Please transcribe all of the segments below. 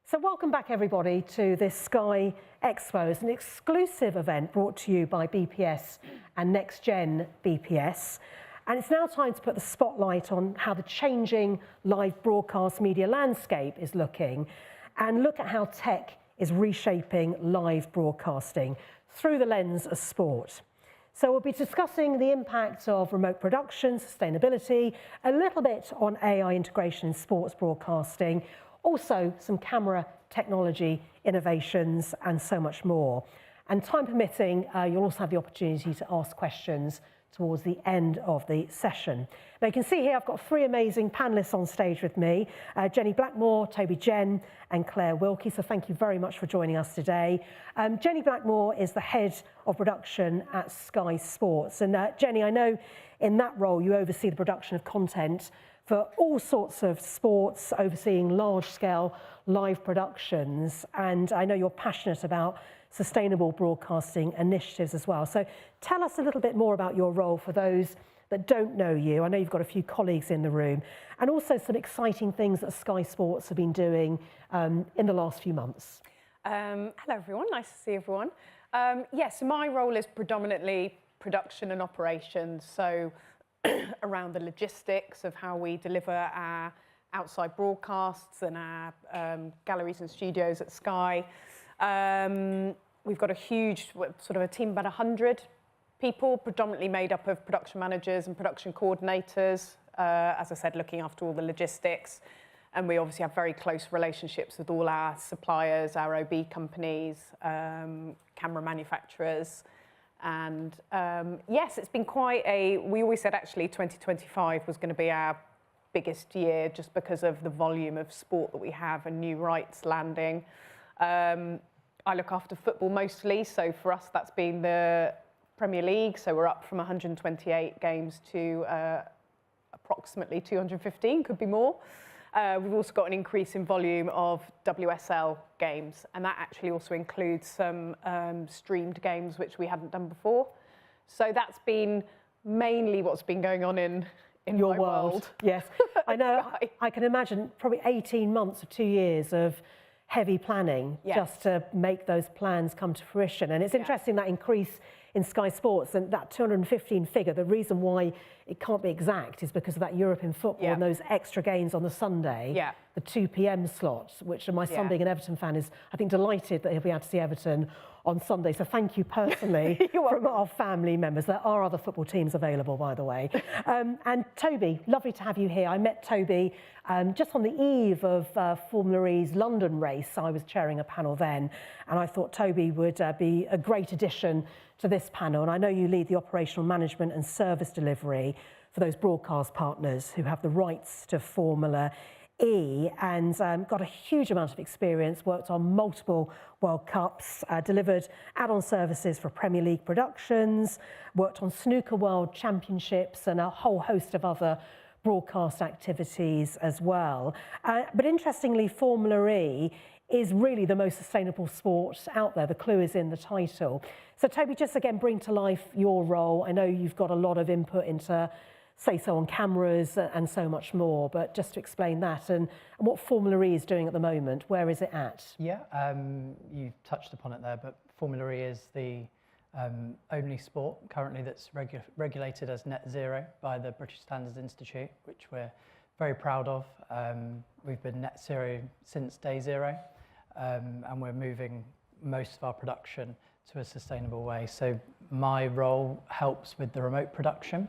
So welcome back everybody to this Sky Expo. It's an exclusive event brought to you by BPS and NXTGENbps. And it's now time to put the spotlight on how the changing live broadcast media landscape is looking and look at how tech is reshaping live broadcasting through the lens of sport. So we'll be discussing the impact of remote production, sustainability, a little bit on AI integration in sports broadcasting, also some camera technology innovations and so much more. And time permitting, you'll also have the opportunity to ask questions towards the end of the session. Now you can see here I've got three amazing panellists on stage with me, Jennie Blackmore, Toby, Jenn and Claire Wilkie, so thank you very much for joining us today. Jennie Blackmore is the head of production at Sky Sports, and Jennie, I know in that role you oversee the production of content for all sorts of sports, overseeing large-scale live productions, and I know you're passionate about sustainable broadcasting initiatives as well. So tell us a little bit more about your role for those that don't know you. I know you've got a few colleagues in the room, and also some exciting things that Sky Sports have been doing in the last few months. Hello everyone, nice to see everyone. Yes, my role is predominantly production and operations, so around the logistics of how we deliver our outside broadcasts and our galleries and studios at Sky. We've got a huge, sort of a team, about 100 people, predominantly made up of production managers and production coordinators, as I said, looking after all the logistics. And we obviously have very close relationships with all our suppliers, our OB companies, camera manufacturers. And yes, it's been quite we always said actually 2025 was going to be our biggest year just because of the volume of sport that we have and new rights landing. I look after football mostly, so for us that's been the Premier League, so we're up from 128 games to approximately 215, could be more. We've also got an increase in volume of WSL games, and that actually also includes some streamed games which we hadn't done before. So that's been mainly what's been going on in your my world. Yes, I know. I can imagine probably 18 months or 2 years of heavy planning just to make those plans come to fruition. And it's interesting that increase in Sky Sports and that 215 figure. The reason why it can't be exact is because of that European football and those extra games on the Sunday, the 2 p.m. slot, which my son being an Everton fan is, I think, delighted that he'll be able to see Everton on Sunday. So thank you personally from our family members. There are other football teams available, by the way. And Toby, lovely to have you here. I met Toby just on the eve of Formula E's London race. I was chairing a panel then, and I thought Toby would be a great addition to this panel. And I know you lead the operational management and service delivery for those broadcast partners who have the rights to Formula E, and got a huge amount of experience, worked on multiple World Cups, delivered add-on services for Premier League productions, worked on Snooker World Championships and a whole host of other broadcast activities as well. But interestingly, Formula E is really the most sustainable sport out there. The clue is in the title. So Toby, just again, bring to life your role. I know you've got a lot of input into say so on cameras and so much more, but just to explain that and what Formula E is doing at the moment, where is it at? Yeah, you touched upon it there, but Formula E is the only sport currently that's regulated as net zero by the British Standards Institute, which we're very proud of. We've been net zero since day zero, and we're moving most of our production to a sustainable way. So my role helps with the remote production.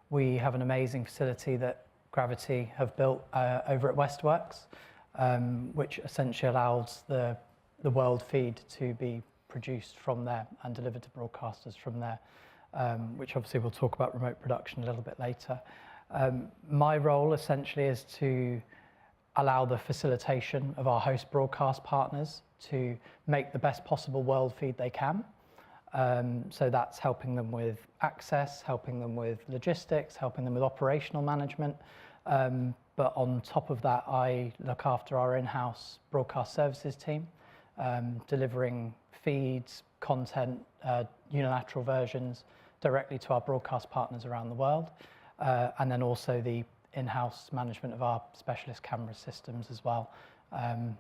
We have an amazing facility that Gravity have built over at Westworks, which essentially allows the world feed to be produced from there and delivered to broadcasters from there, which obviously we'll talk about remote production a little bit later. My role essentially is to allow the facilitation of our host broadcast partners to make the best possible world feed they can. So that's helping them with access, helping them with logistics, helping them with operational management. But on top of that, I look after our in-house broadcast services team, delivering feeds, content, unilateral versions directly to our broadcast partners around the world. And then also the in-house management of our specialist camera systems as well,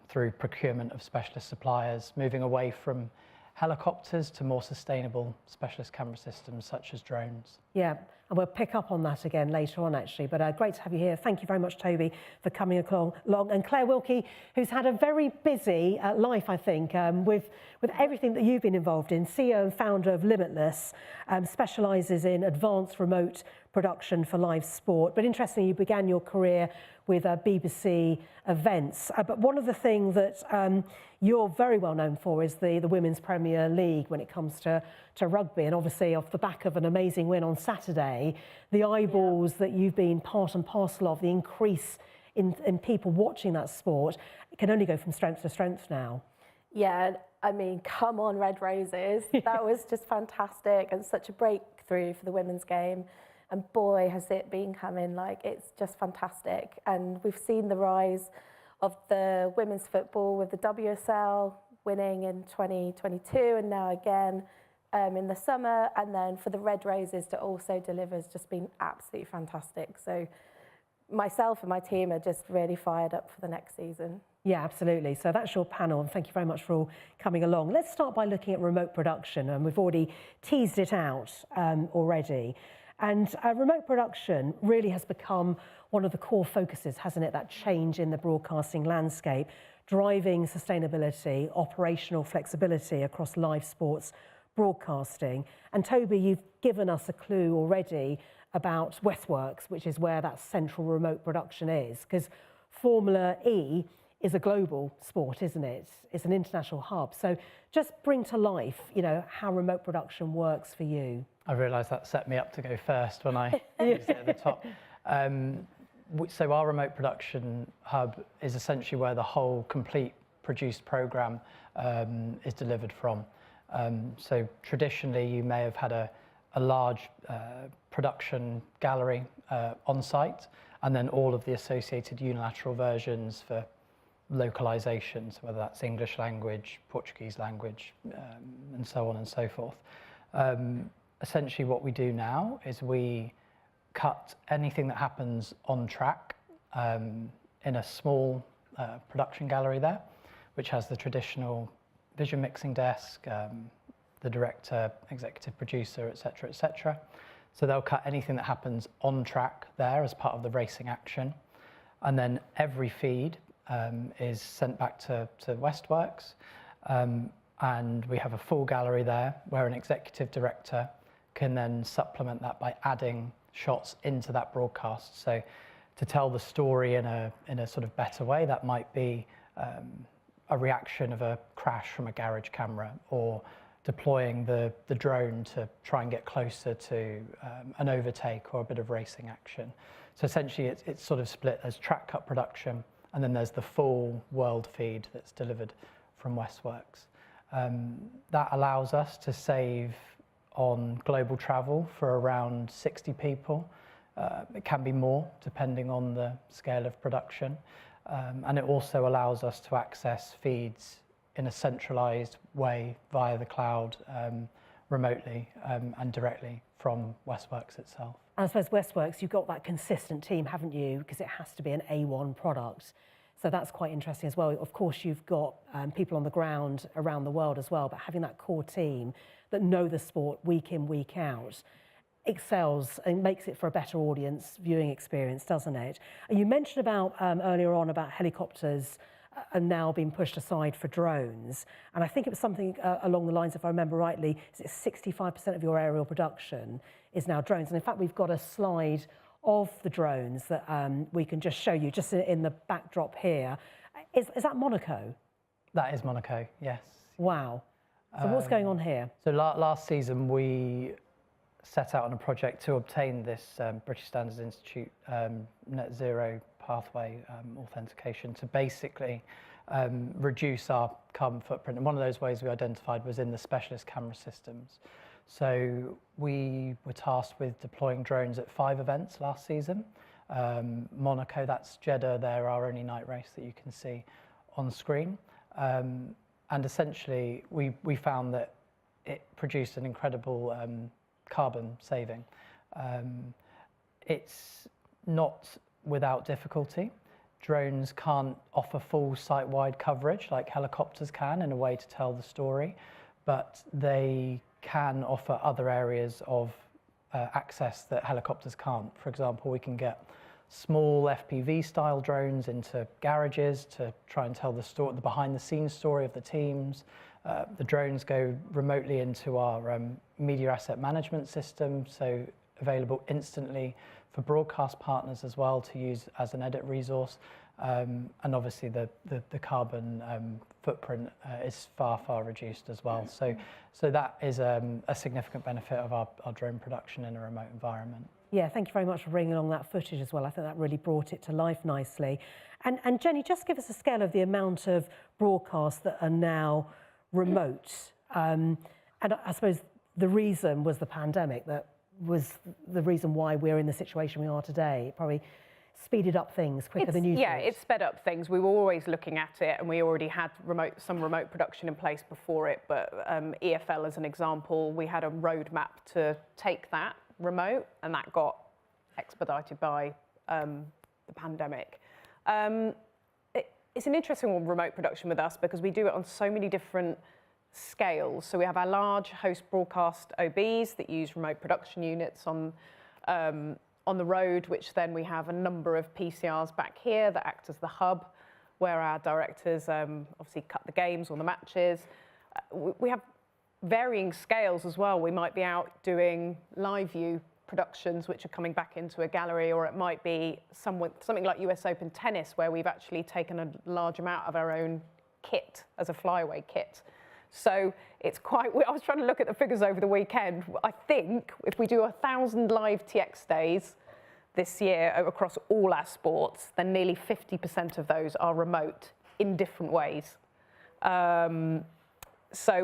through procurement of specialist suppliers, moving away from helicopters to more sustainable specialist camera systems such as drones. Yeah, and we'll pick up on that again later on, actually. But great to have you here. Thank you very much, Toby, for coming along. And Claire Wilkie, who's had a very busy life, I think, with everything that you've been involved in. CEO and founder of Limitless, specialises in advanced remote production for live sport. But interestingly, you began your career with BBC events. But one of the things that you're very well known for is the Women's Premier League when it comes to rugby. And obviously, off the back of an amazing win on Saturday, the eyeballs that you've been part and parcel of, the increase in people watching that sport, it can only go from strength to strength now. Yeah, I mean, come on, Red Roses. That was just fantastic and such a breakthrough for the women's game. And boy, has it been coming, like, it's just fantastic. And we've seen the rise of the women's football with the WSL winning in 2022 and now again in the summer. And then for the Red Roses to also deliver has just been absolutely fantastic. So myself and my team are just really fired up for the next season. Yeah, absolutely. So that's your panel, and thank you very much for all coming along. Let's start by looking at remote production, and we've already teased it out already. And remote production really has become one of the core focuses, hasn't it? That change in the broadcasting landscape, driving sustainability, operational flexibility across live sports broadcasting. And Toby, you've given us a clue already about Westworks, which is where that central remote production is, because Formula E is a global sport, isn't it? It's an international hub. So just bring to life, you know, how remote production works for you. I realised that set me up to go first when I used it at the top. So our remote production hub is essentially where the whole complete produced programme is delivered from. So traditionally you may have had a large production gallery on site, and then all of the associated unilateral versions for localizations, whether that's English language, Portuguese language, and so on and so forth. Essentially what we do now is we cut anything that happens on track in a small production gallery there, which has the traditional vision mixing desk, the director, executive producer, etc., etc. So they'll cut anything that happens on track there as part of the racing action. And then every feed is sent back to Westworks. And we have a full gallery there where an executive director can then supplement that by adding shots into that broadcast. So to tell the story in a sort of better way, that might be a reaction of a crash from a garage camera, or deploying the drone to try and get closer to an overtake or a bit of racing action. So essentially it's sort of split as track cut production, and then there's the full world feed that's delivered from Westworks. That allows us to save on global travel for around 60 people. It can be more depending on the scale of production. And it also allows us to access feeds in a centralized way via the cloud, remotely and directly from Westworks itself. And I suppose Westworks, you've got that consistent team, haven't you? Because it has to be an A1 product. So that's quite interesting as well. Of course, you've got people on the ground around the world as well, but having that core team that know the sport week in, week out, excels and makes it for a better audience viewing experience, doesn't it? And you mentioned about earlier on about helicopters are now being pushed aside for drones. And I think it was something along the lines, if I remember rightly, is it 65% of your aerial production is now drones. And in fact, we've got a slide of the drones that we can just show you, just in the backdrop here. Is that Monaco? That is Monaco, yes. Wow. So what's going on here? So last season we set out on a project to obtain this British Standards Institute net zero pathway authentication to basically reduce our carbon footprint. And one of those ways we identified was in the specialist camera systems. So we were tasked with deploying drones at 5 events last season. Monaco, that's Jeddah, there, our only night race that you can see on screen. And essentially we found that it produced an incredible carbon saving. It's not without difficulty drones can't offer full site-wide coverage like helicopters can in a way to tell the story, but they can offer other areas of access that helicopters can't. For example, we can get small FPV-style drones into garages to try and tell the story, the behind-the-scenes story of the teams. The drones go remotely into our media asset management system, so available instantly for broadcast partners as well to use as an edit resource. And obviously the carbon footprint is far reduced as well. So that is a significant benefit of our drone production in a remote environment. Yeah, thank you very much for bringing along that footage as well. I think that really brought it to life nicely. And Jennie, just give us a scale of the amount of broadcasts that are now remote. And I suppose the reason was the pandemic. That was the reason why we're in the situation we are today. It probably speeded up things quicker than you thought. Yeah, it sped up things. We were always looking at it, and we already had some remote production in place before it. But EFL, as an example, we had a roadmap to take that remote, and that got expedited by the pandemic. It's an interesting one, remote production with us, because we do it on so many different scales. So we have our large host broadcast OBs that use remote production units on the road, which then we have a number of PCRs back here that act as the hub, where our directors obviously cut the games or the matches. We have varying scales as well. We might be out doing live view productions which are coming back into a gallery, or it might be something like US Open tennis, where we've actually taken a large amount of our own kit as a flyaway kit. So it's quite, I was trying to look at the figures over the weekend. I think if we do 1,000 live TX days this year across all our sports, then nearly 50% of those are remote in different ways. So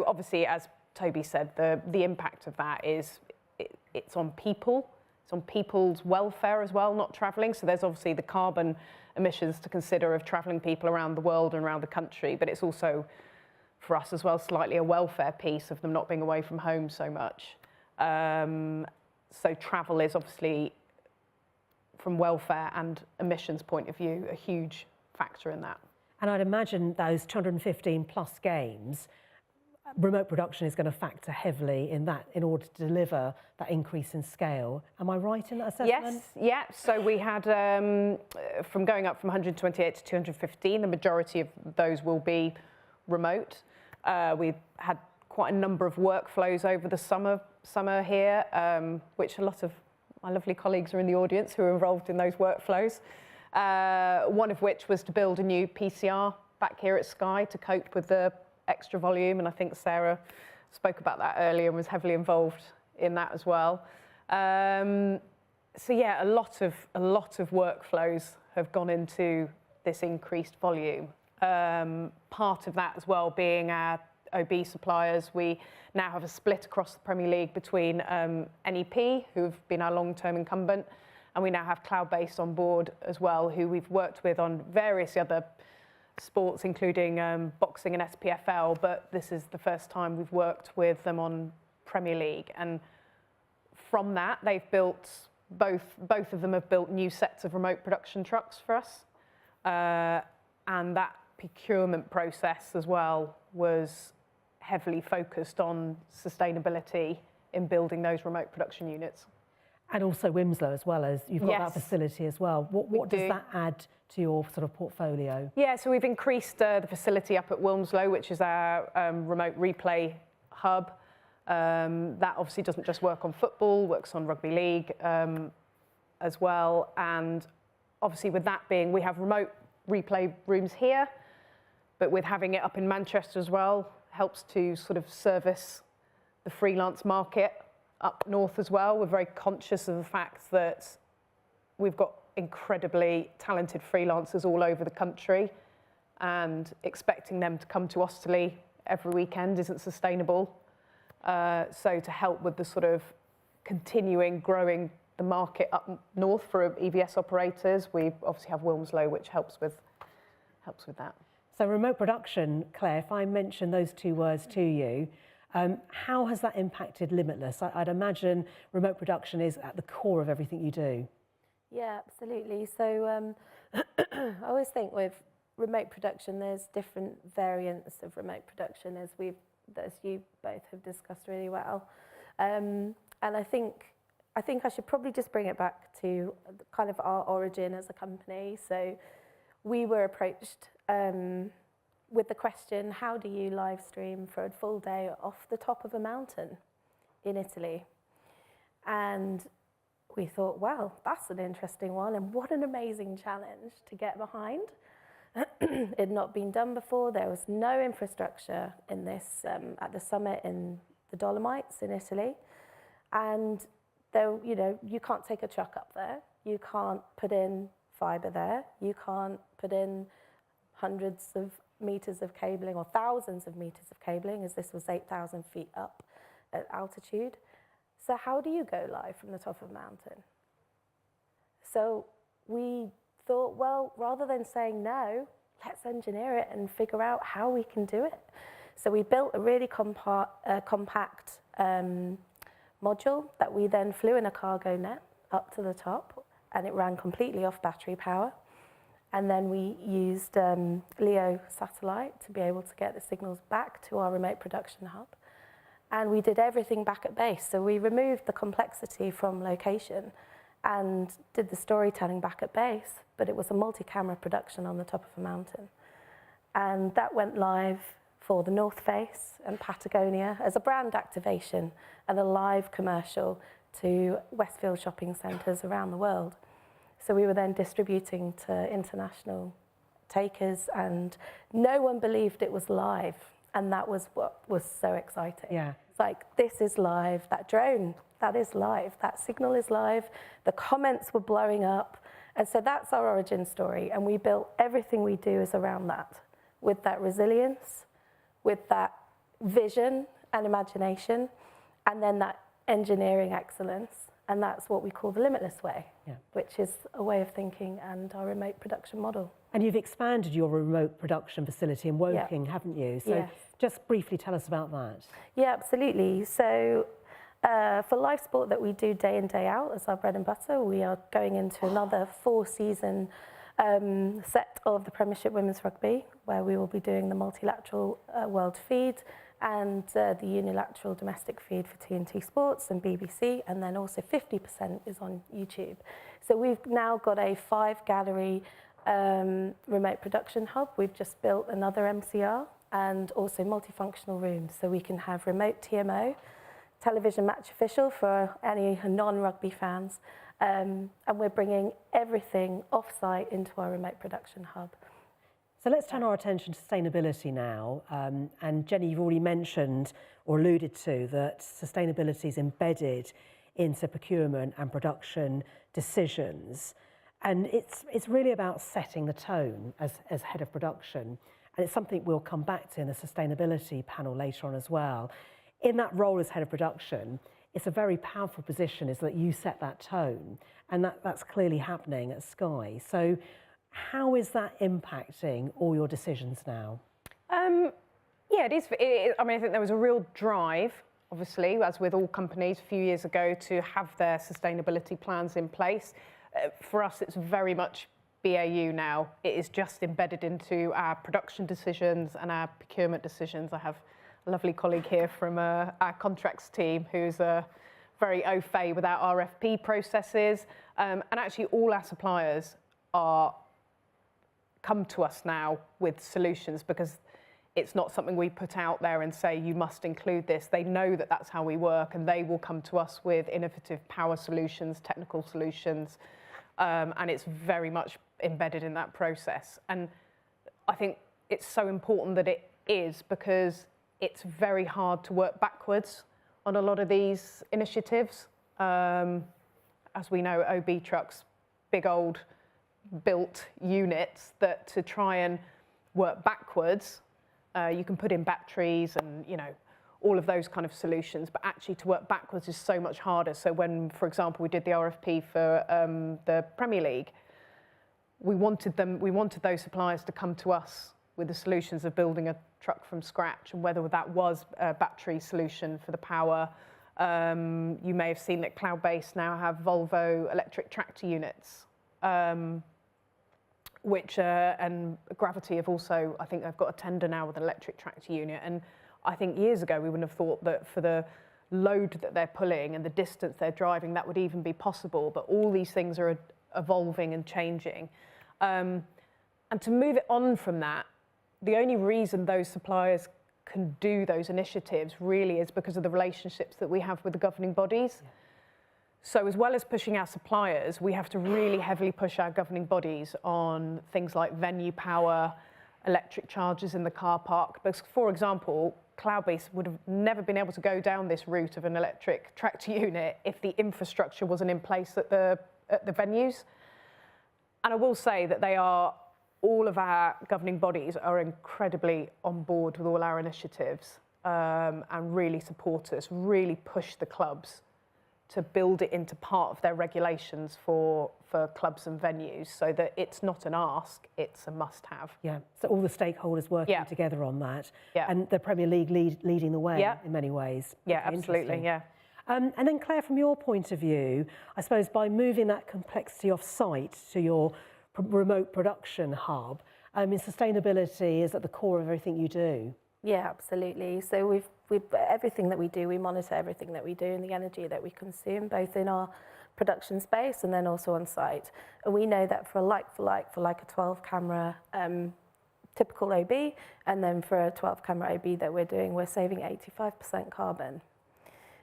obviously, as Toby said, the impact of that is it's on people. It's on people's welfare as well, not travelling. So there's obviously the carbon emissions to consider of travelling people around the world and around the country, but it's also, for us as well, slightly a welfare piece of them not being away from home so much. So travel is obviously, from welfare and emissions point of view, a huge factor in that. And I'd imagine those 215 plus games, remote production is going to factor heavily in that in order to deliver that increase in scale. Am I right in that assessment? Yes, yeah. So we had, from going up from 128 to 215, the majority of those will be remote. We've had quite a number of workflows over the summer here, which a lot of my lovely colleagues are in the audience who are involved in those workflows. One of which was to build a new PCR back here at Sky to cope with the extra volume, and I think Sarah spoke about that earlier and was heavily involved in that as well. So yeah, a lot of workflows have gone into this increased volume. Part of that as well being our OB suppliers. We now have a split across the Premier League between NEP, who've been our long-term incumbent, and we now have Cloud-Based on board as well, who we've worked with on various other sports, including boxing and SPFL, but this is the first time we've worked with them on Premier League. And from that, they've built, both of them have built new sets of remote production trucks for us. And that procurement process as well was heavily focused on sustainability in building those remote production units. And also Wilmslow as well, as you've got Yes. that facility as well. What does that add to your sort of portfolio? Yeah, so we've increased the facility up at Wilmslow, which is our remote replay hub. That obviously doesn't just work on football, works on rugby league as well. And obviously with that being, we have remote replay rooms here, but with having it up in Manchester as well, helps to sort of service the freelance market up north as well. We're very conscious of the fact that we've got incredibly talented freelancers all over the country, and expecting them to come to Osterley every weekend isn't sustainable. So to help with the sort of continuing growing the market up north for EVS operators, we obviously have Wilmslow, which helps with that. So remote production, Claire, if I mention those two words to you, how has that impacted Limitless? I'd imagine remote production is at the core of everything you do. Yeah, absolutely. So I always think with remote production, there's different variants of remote production, as you both have discussed really well. And I think I should probably just bring it back to kind of our origin as a company. So we were approached with the question, how do you live stream for a full day off the top of a mountain in Italy? And we thought, well, that's an interesting one, and what an amazing challenge to get behind. It had not been done before. There was no infrastructure in this at the summit in the Dolomites in Italy. And there, you can't take a truck up there. You can't put in fibre there. You can't put in hundreds of meters of cabling or thousands of meters of cabling, as this was 8,000 feet up at altitude. So how do you go live from the top of a mountain? So we thought, well, rather than saying no, let's engineer it and figure out how we can do it. So we built a really compact module that we then flew in a cargo net up to the top, and it ran completely off battery power. And then we used LEO satellite to be able to get the signals back to our remote production hub. And we did everything back at base. So we removed the complexity from location and did the storytelling back at base, but it was a multi-camera production on the top of a mountain. And that went live for the North Face and Patagonia as a brand activation and a live commercial to Westfield shopping centres around the world. So we were then distributing to international takers, and no one believed it was live. And that was what was so exciting. Yeah. It's like, this is live, that drone, that is live, that signal is live, the comments were blowing up. And so that's our origin story. And we built everything we do is around that, with that resilience, with that vision and imagination, and then that engineering excellence. And that's what we call the Limitless way, which is a way of thinking and our remote production model. And you've expanded your remote production facility in Woking, haven't you? So just briefly tell us about that. Yeah, absolutely. So for live sport that we do day in, day out as our bread and butter, we are going into another 4-season set of the Premiership Women's Rugby, where we will be doing the multilateral world feed and the unilateral domestic feed for TNT Sports and BBC, and then also 50% is on YouTube. So we've now got a 5-gallery remote production hub. We've just built another MCR and also multifunctional rooms, so we can have remote TMO, television match official for any non-rugby fans, and we're bringing everything off-site into our remote production hub. So let's turn our attention to sustainability now. And Jennie, you've already mentioned or alluded to that sustainability is embedded into procurement and production decisions. And it's really about setting the tone as head of production. And it's something we'll come back to in the sustainability panel later on as well. In that role as head of production, it's a very powerful position, is that you set that tone. And that's clearly happening at Sky. So how is that impacting all your decisions now? Yeah, it is. I mean, I think there was a real drive, obviously, as with all companies a few years ago, to have their sustainability plans in place. For us, it's very much BAU now. It is just embedded into our production decisions and our procurement decisions. I have a lovely colleague here from our contracts team who's very au fait with our RFP processes. And actually, all our suppliers come to us now with solutions, because it's not something we put out there and say, you must include this. They know that that's how we work, and they will come to us with innovative power solutions, technical solutions, and it's very much embedded in that process. And I think it's so important that it is, because it's very hard to work backwards on a lot of these initiatives. As we know, OB trucks, big old built units, that to try and work backwards, you can put in batteries and all of those kind of solutions, but actually to work backwards is so much harder. So when, for example, we did the RFP for the Premier League, we wanted those suppliers to come to us with the solutions of building a truck from scratch, and whether that was a battery solution for the power. You may have seen that Cloudbase now have Volvo electric tractor units. which and Gravity have also, I think they've got a tender now with an electric tractor unit. And I think years ago we wouldn't have thought that for the load that they're pulling and the distance they're driving, that would even be possible. But all these things are evolving and changing. And to move it on from that, the only reason those suppliers can do those initiatives really is because of the relationships that we have with the governing bodies. Yeah. So as well as pushing our suppliers, we have to really heavily push our governing bodies on things like venue power, electric chargers in the car park. Because, for example, Cloudbase would have never been able to go down this route of an electric tractor unit if the infrastructure wasn't in place at the venues. And I will say that all of our governing bodies are incredibly on board with all our initiatives and really support us, really push the clubs to build it into part of their regulations for clubs and venues, so that it's not an ask, it's a must-have. Yeah, so all the stakeholders working together on that. Yeah. And the Premier League leading the way in many ways. Yeah, absolutely, yeah. And then Claire, from your point of view, I suppose by moving that complexity off-site to your remote production hub, sustainability is at the core of everything you do. Yeah, absolutely. So we've everything that we do, we monitor everything that we do and the energy that we consume, both in our production space and then also on site. And we know that for like a 12 camera typical OB, and then for a 12 camera OB that we're doing, we're saving 85% carbon.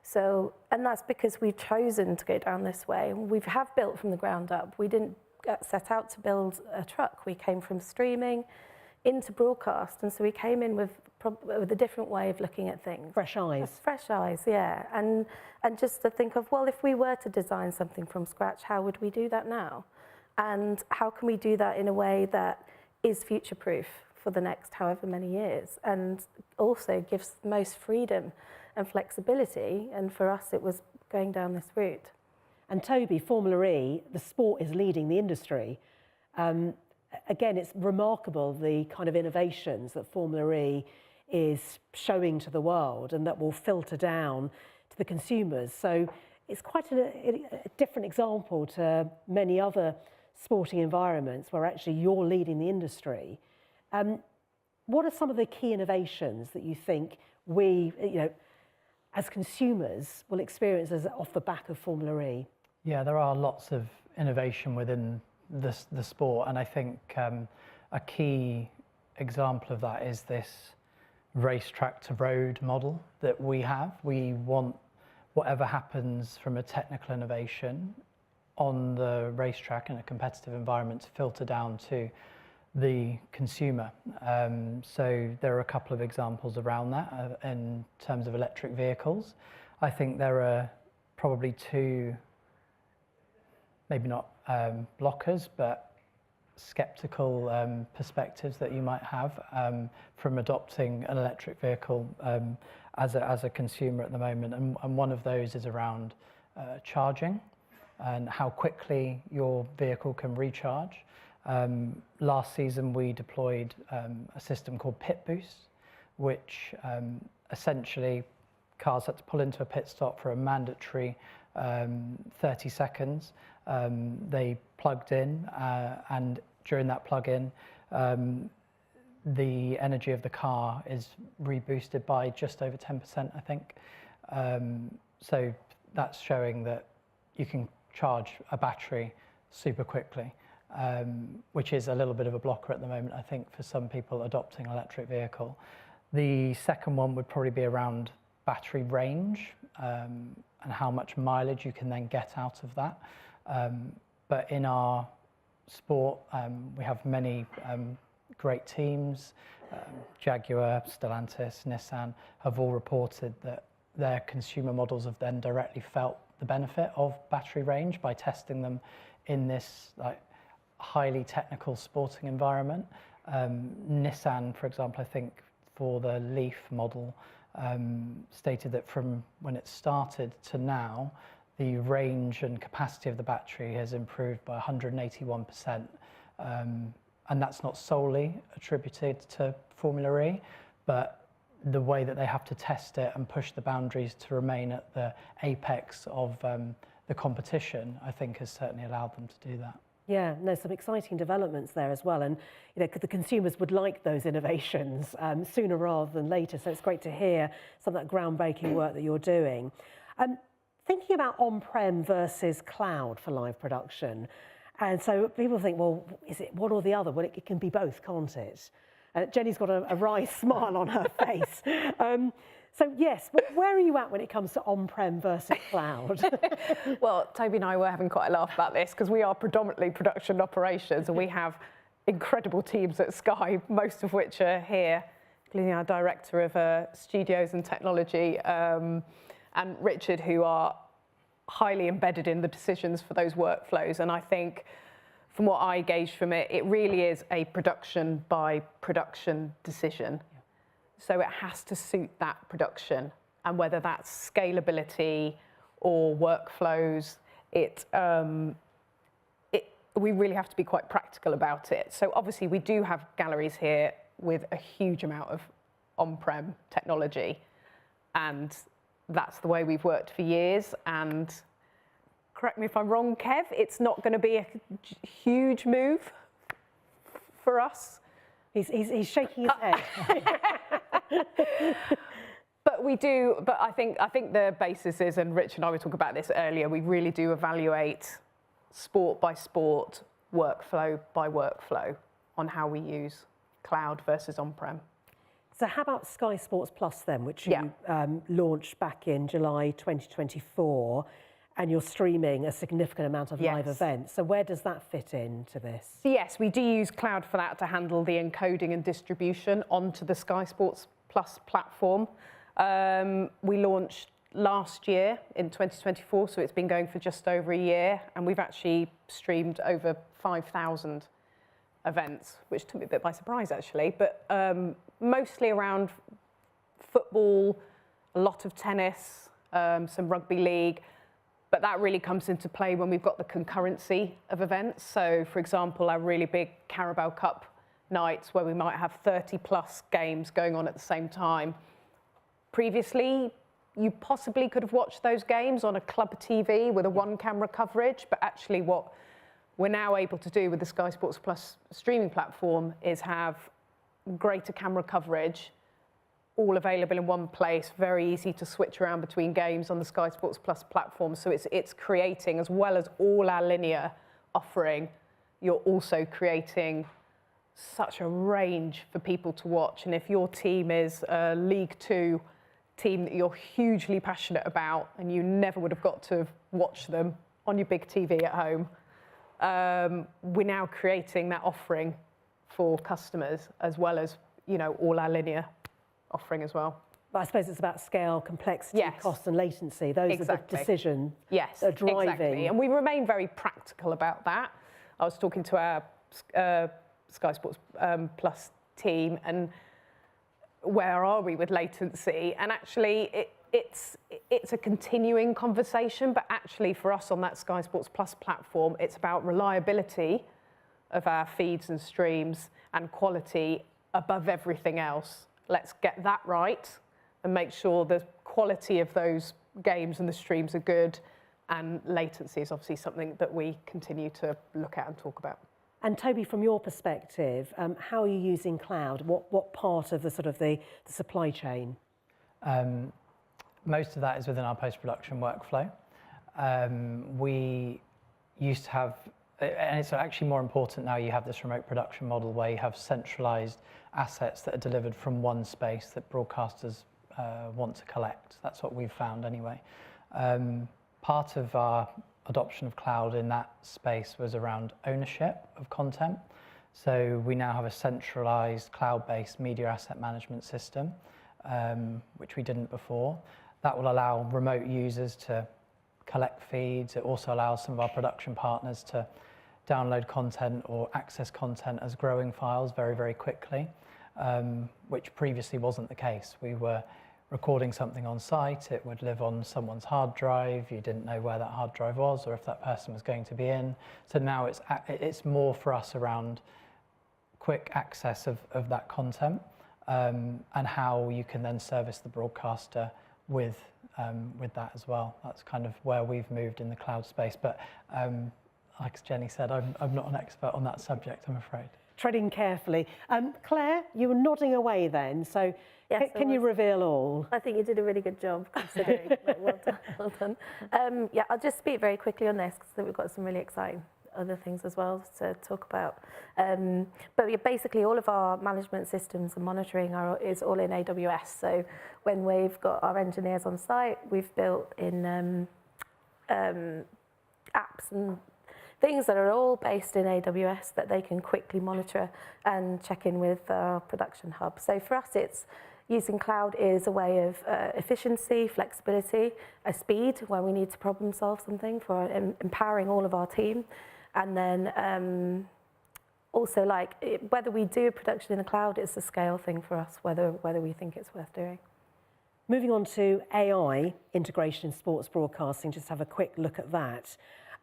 So, and that's because we've chosen to go down this way. We have built from the ground up. We didn't set out to build a truck. We came from streaming into broadcast, and so we came in with a different way of looking at things. Fresh eyes. Fresh eyes, yeah. And just to think of, well, if we were to design something from scratch, how would we do that now? And how can we do that in a way that is future-proof for the next however many years, and also gives most freedom and flexibility? And for us, it was going down this route. And Toby, Formula E, the sport is leading the industry. Again, it's remarkable the kind of innovations that Formula E is showing to the world and that will filter down to the consumers. So it's quite a different example to many other sporting environments where actually you're leading the industry. What are some of the key innovations that you think we, as consumers, will experience as off the back of Formula E? Yeah, there are lots of innovation within the sport, and I think a key example of that is this racetrack to road model that we have. We want whatever happens from a technical innovation on the racetrack in a competitive environment to filter down to the consumer. So there are a couple of examples around that in terms of electric vehicles. I think there are probably two, maybe not blockers, but skeptical perspectives that you might have from adopting an electric vehicle as a consumer at the moment. And one of those is around charging and how quickly your vehicle can recharge. Last season we deployed a system called Pit Boost, which essentially cars had to pull into a pit stop for a mandatory 30 seconds. They plugged in, and during that plug-in, the energy of the car is reboosted by just over 10%, I think. So that's showing that you can charge a battery super quickly, which is a little bit of a blocker at the moment, I think, for some people adopting an electric vehicle. The second one would probably be around battery range and how much mileage you can then get out of that. But in our sport, we have many great teams. Jaguar, Stellantis, Nissan have all reported that their consumer models have then directly felt the benefit of battery range by testing them in this highly technical sporting environment. Nissan, for example, I think for the Leaf model, stated that from when it started to now, the range and capacity of the battery has improved by 181%. And that's not solely attributed to Formula E, but the way that they have to test it and push the boundaries to remain at the apex of the competition, I think has certainly allowed them to do that. Yeah, no, some exciting developments there as well. And, you know, the consumers would like those innovations sooner rather than later. So it's great to hear some of that groundbreaking work that you're doing. Thinking about on-prem versus cloud for live production. And so people think, well, is it one or the other? Well, it can be both, can't it? Jenny's got a wry smile on her face. So yes, where are you at when it comes to on-prem versus cloud? Well, Toby and I were having quite a laugh about this because we are predominantly production operations and we have incredible teams at Sky, most of which are here, including our Director of Studios and Technology, and Richard, who are highly embedded in the decisions for those workflows. And I think from what I gauge from it, it really is a production by production decision. So it has to suit that production, and whether that's scalability or workflows, we really have to be quite practical about it. So obviously we do have galleries here with a huge amount of on-prem technology, and that's the way we've worked for years. And correct me if I'm wrong, Kev, it's not going to be a huge move for us. He's shaking his head. But we do. But I think the basis is, and Rich and I were talking about this earlier, we really do evaluate sport by sport, workflow by workflow on how we use cloud versus on-prem. So how about Sky Sports Plus then, which you launched back in July 2024, and you're streaming a significant amount of live events. So where does that fit into this? Yes, we do use cloud for that to handle the encoding and distribution onto the Sky Sports Plus platform. We launched last year in 2024, so it's been going for just over a year, and we've actually streamed over 5,000 events, which took me a bit by surprise actually, but mostly around football, a lot of tennis, some rugby league. But that really comes into play when we've got the concurrency of events. So, for example, our really big Carabao Cup nights where we might have 30 plus games going on at the same time. Previously, you possibly could have watched those games on a club TV with a one-camera coverage, but actually what we're now able to do with the Sky Sports Plus streaming platform is have greater camera coverage, all available in one place, very easy to switch around between games on the Sky Sports Plus platform. So it's creating, as well as all our linear offering, you're also creating such a range for people to watch. And if your team is a League Two team that you're hugely passionate about and you never would have got to have watched them on your big TV at home, we're now creating that offering for customers, as well as, you know, all our linear offering as well. But I suppose it's about scale, complexity, cost and latency. Those are the decisions that are driving. Exactly. And we remain very practical about that. I was talking to our Sky Sports Plus team, and where are we with latency? And actually, it's a continuing conversation, but actually for us on that Sky Sports Plus platform, it's about reliability of our feeds and streams and quality above everything else. Let's get that right and make sure the quality of those games and the streams are good. And latency is obviously something that we continue to look at and talk about. And Toby, from your perspective, how are you using cloud? What part of the sort of the supply chain? Most of that is within our post-production workflow. We used to have, and it's actually more important now, you have this remote production model where you have centralized assets that are delivered from one space that broadcasters want to collect. That's what we've found anyway. Part of our adoption of cloud in that space was around ownership of content. So we now have a centralized cloud-based media asset management system, which we didn't before. That will allow remote users to collect feeds. It also allows some of our production partners to download content or access content as growing files very, very quickly, which previously wasn't the case. We were recording something on site, it would live on someone's hard drive, you didn't know where that hard drive was or if that person was going to be in. So now it's more for us around quick access of that content and how you can then service the broadcaster with that as well. That's kind of where we've moved in the cloud space. But like Jenny said, I'm not an expert on that subject, I'm afraid. Treading carefully. Claire, you were nodding away then, so Yes, can you reveal all? I think you did a really good job considering. Well done, well done. Yeah, I'll just speak very quickly on this because we've got some really exciting other things as well to talk about. But yeah, basically all of our management systems and monitoring is all in AWS. So when we've got our engineers on site, we've built in apps and things that are all based in AWS that they can quickly monitor and check in with our production hub. So for us, it's using cloud is a way of efficiency, flexibility, a speed when we need to problem solve something for empowering all of our team. And then also whether we do production in the cloud, it's a scale thing for us, whether we think it's worth doing. Moving on to AI, integration in sports broadcasting, just have a quick look at that.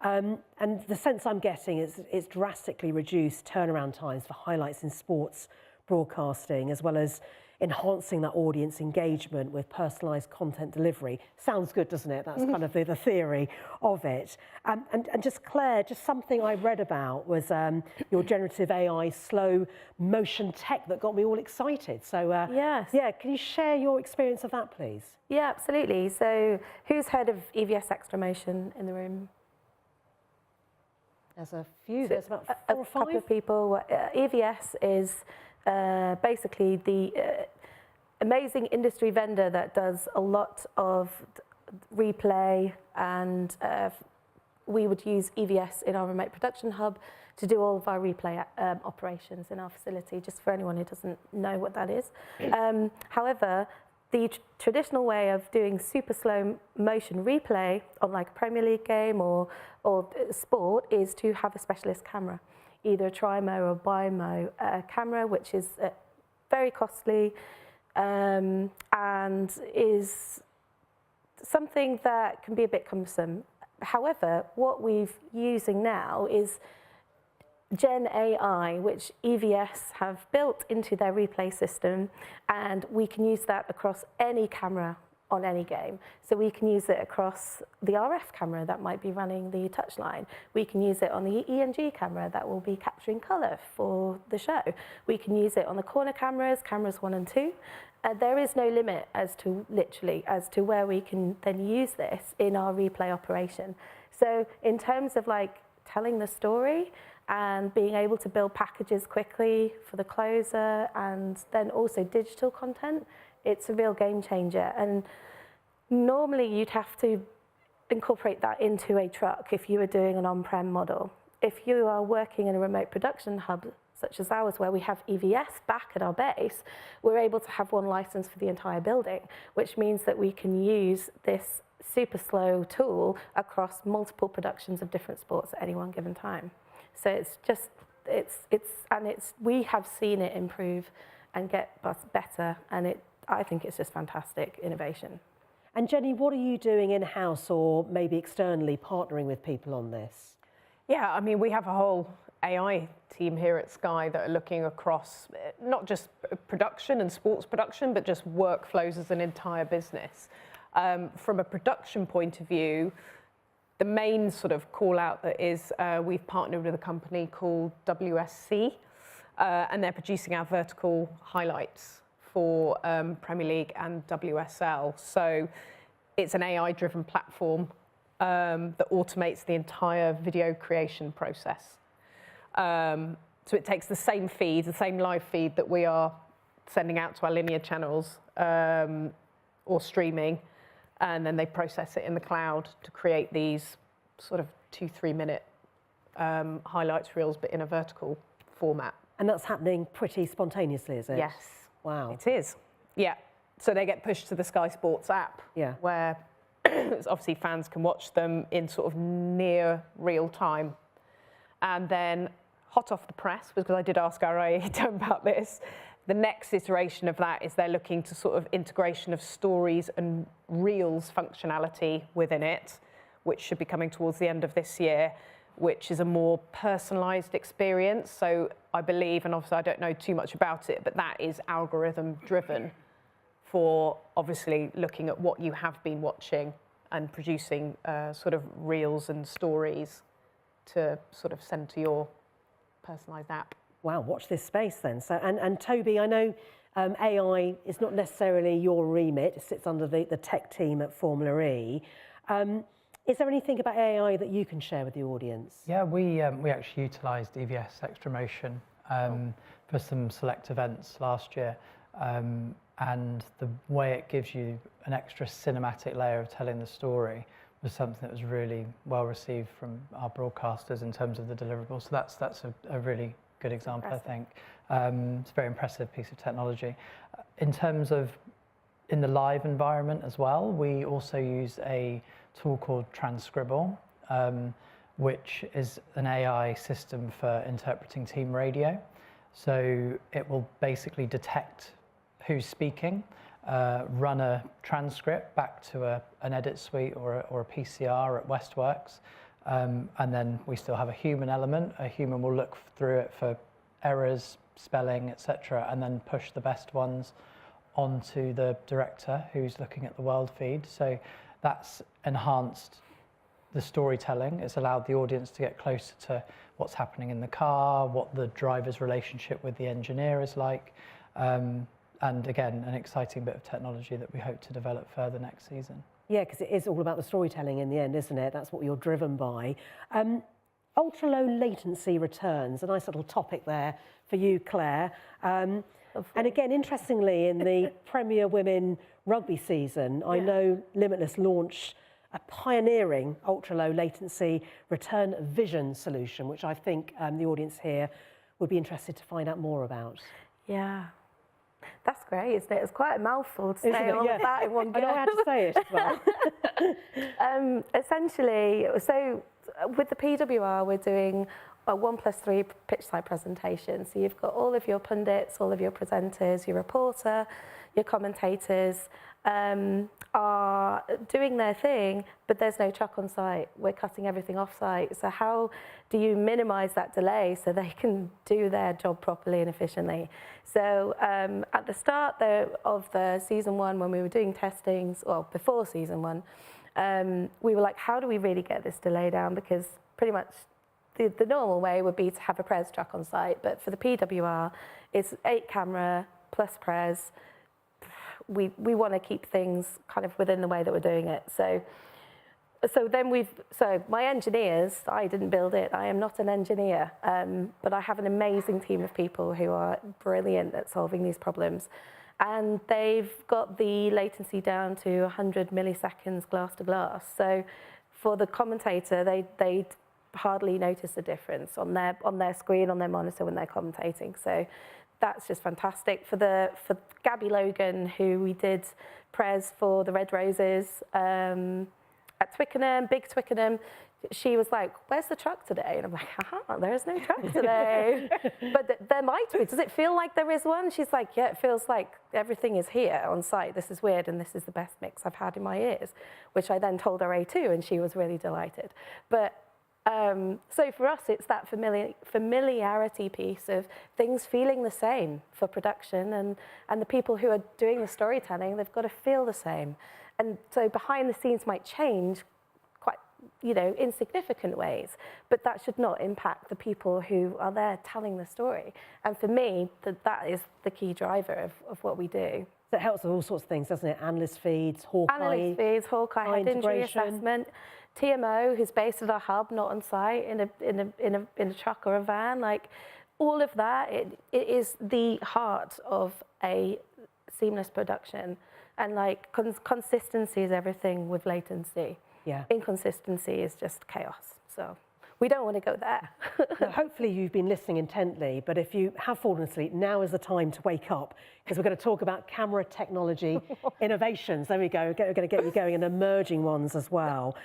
And the sense I'm getting is it's drastically reduced turnaround times for highlights in sports broadcasting, as well as enhancing that audience engagement with personalised content delivery. Sounds good, doesn't it? That's kind of the theory of it. And just Claire, just something I read about was your generative AI slow motion tech that got me all excited. So yes. Yeah, can you share your experience of that, please? Yeah, absolutely. So who's heard of EVS Extra Motion in the room? There's a few, there's about four or five. A couple of people. EVS is basically the amazing industry vendor that does a lot of replay, and we would use EVS in our remote production hub to do all of our replay operations in our facility, just for anyone who doesn't know what that is. However, the traditional way of doing super slow motion replay on like a Premier League game or sport is to have a specialist camera, either a Trimo or Bimo camera, which is very costly and is something that can be a bit cumbersome. However, what we're using now is Jenn AI, which EVS have built into their replay system, and we can use that across any camera on any game. So we can use it across the RF camera that might be running the touchline. We can use it on the ENG camera that will be capturing colour for the show. We can use it on the corner cameras 1 and 2. There is no limit as to where we can then use this in our replay operation. So in terms of like telling the story and being able to build packages quickly for the closer, and then also digital content, it's a real game changer. And normally you'd have to incorporate that into a truck if you were doing an on-prem model. If you are working in a remote production hub such as ours, where we have EVS back at our base, we're able to have one license for the entire building, which means that we can use this super slow tool across multiple productions of different sports at any one given time. So it's just, we have seen it improve and get better, and I think it's just fantastic innovation. And Jenny, what are you doing in-house or maybe externally partnering with people on this? Yeah, I mean, we have a whole AI team here at Sky that are looking across not just production and sports production, but just workflows as an entire business. From a production point of view, the main sort of call out that is we've partnered with a company called WSC, and they're producing our vertical highlights for Premier League and WSL. So it's an AI-driven platform that automates the entire video creation process. So it takes the same feed, the same live feed that we are sending out to our linear channels or streaming, and then they process it in the cloud to create these sort of 2-3 minute highlights reels, but in a vertical format. And that's happening pretty spontaneously, is it? Yes. Wow. It is, yeah. So they get pushed to the Sky Sports app, where obviously fans can watch them in sort of near real time. And then hot off the press, because I did ask our IA about this, the next iteration of that is they're looking to sort of integration of stories and reels functionality within it, which should be coming towards the end of this year, which is a more personalised experience. So I believe, and obviously I don't know too much about it, but that is algorithm driven for obviously looking at what you have been watching and producing sort of reels and stories to sort of send to your personalised app. Wow, watch this space then. So, and Toby, I know AI is not necessarily your remit. It sits under the tech team at Formula E. Is there anything about AI that you can share with the audience? Yeah, we actually utilised EVS Extra Motion for some select events last year. And the way it gives you an extra cinematic layer of telling the story was something that was really well received from our broadcasters in terms of the deliverables. So that's a really good example, I think. It's a very impressive piece of technology. In terms of in the live environment as well, we also use a tool called Transcribble, which is an AI system for interpreting team radio. So it will basically detect who's speaking, run a transcript back to an edit suite or a PCR at Westworks, and then we still have a human element. A human will look through it for errors, spelling, etc., and then push the best ones onto the director who's looking at the world feed. So that's enhanced the storytelling. It's allowed the audience to get closer to what's happening in the car, what the driver's relationship with the engineer is like. And again, an exciting bit of technology that we hope to develop further next season. Yeah, because it is all about the storytelling in the end, isn't it? That's what you're driven by. Ultra-low latency returns, a nice little topic there for you, Claire. And again, interestingly, in the Premier Women rugby season, I know Limitless launched a pioneering ultra-low latency return vision solution, which I think the audience here would be interested to find out more about. Yeah. That's great, isn't it? It's quite a mouthful to say all of that in one go. I know how to say it as well. Essentially, so with the PWR, we're doing a 1+3 pitch side presentation. So you've got all of your pundits, all of your presenters, your reporter, your commentators are doing their thing, but there's no truck on site. We're cutting everything off site. So how do you minimize that delay so they can do their job properly and efficiently? So at the start of the season one, when we were doing testings, well, before season one, we were like, how do we really get this delay down? Because pretty much the normal way would be to have a pres truck on site, but for the PWR, it's 8 camera plus pres. We want to keep things kind of within the way that we're doing it. So my engineers, I didn't build it. I am not an engineer, but I have an amazing team of people who are brilliant at solving these problems. And they've got the latency down to 100 milliseconds glass to glass. So for the commentator, they hardly notice a difference on their screen, on their monitor when they're commentating. So that's just fantastic. For Gabby Logan, who we did pres for the Red Roses at Twickenham, big Twickenham, she was like, where's the truck today? And I'm like, there is no truck today. But there might be. Does it feel like there is one? She's like, yeah, it feels like everything is here on site. This is weird, and this is the best mix I've had in my ears, which I then told her A2, and she was really delighted. But so for us, it's that familiarity piece of things feeling the same for production, and the people who are doing the storytelling, they've got to feel the same. And so behind the scenes might change quite, in significant ways, but that should not impact the people who are there telling the story. And for me, that is the key driver of what we do. So it helps with all sorts of things, doesn't it? Analyst feeds, Hawkeye. Head injury assessment. TMO, who's based at our hub, not on site, in a truck or a van, like all of that, it is the heart of a seamless production. And like consistency is everything with latency. Yeah. Inconsistency is just chaos. So we don't want to go there. Now, hopefully you've been listening intently, but if you have fallen asleep, now is the time to wake up, because we're going to talk about camera technology innovations. There we go. We're going to get you going, and emerging ones as well.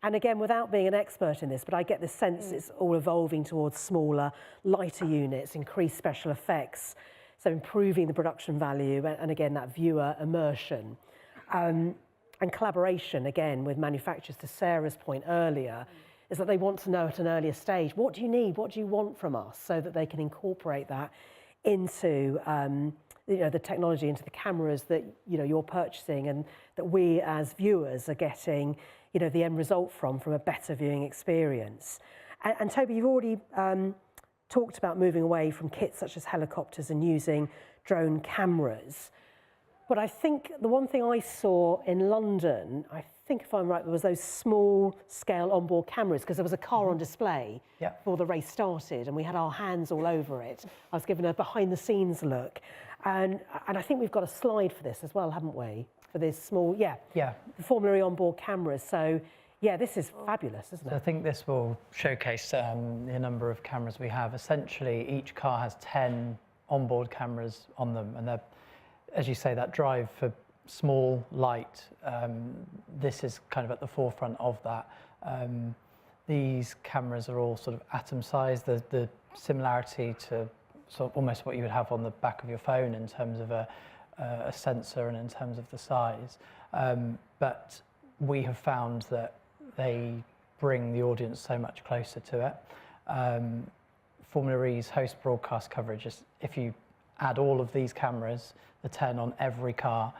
And again, without being an expert in this, but I get the sense it's all evolving towards smaller, lighter units, increased special effects, so improving the production value, and again, that viewer immersion. And collaboration, again, with manufacturers, to Sarah's point earlier, is that they want to know at an earlier stage, what do you need, what do you want from us, so that they can incorporate that into the technology, into the cameras that you're purchasing, and that we as viewers are getting the end result from a better viewing experience. And Toby, you've already talked about moving away from kits such as helicopters and using drone cameras. But I think the one thing I saw in London, I think if I'm right, there was those small scale onboard cameras, because there was a car on display before the race started, and we had our hands all over it. I was given a behind the scenes look. And I think we've got a slide for this as well, haven't we? For this small, the Formula E onboard cameras. So yeah, this is fabulous, isn't it? So I think this will showcase the number of cameras we have. Essentially, each car has 10 onboard cameras on them, and they're, as you say, that drive for small, light, this is kind of at the forefront of that. These cameras are all sort of atom-sized. The similarity to sort of almost what you would have on the back of your phone in terms of a sensor and in terms of the size. But we have found that they bring the audience so much closer to it. Formula E's host broadcast coverage is, if you add all of these cameras, the 10 on every car,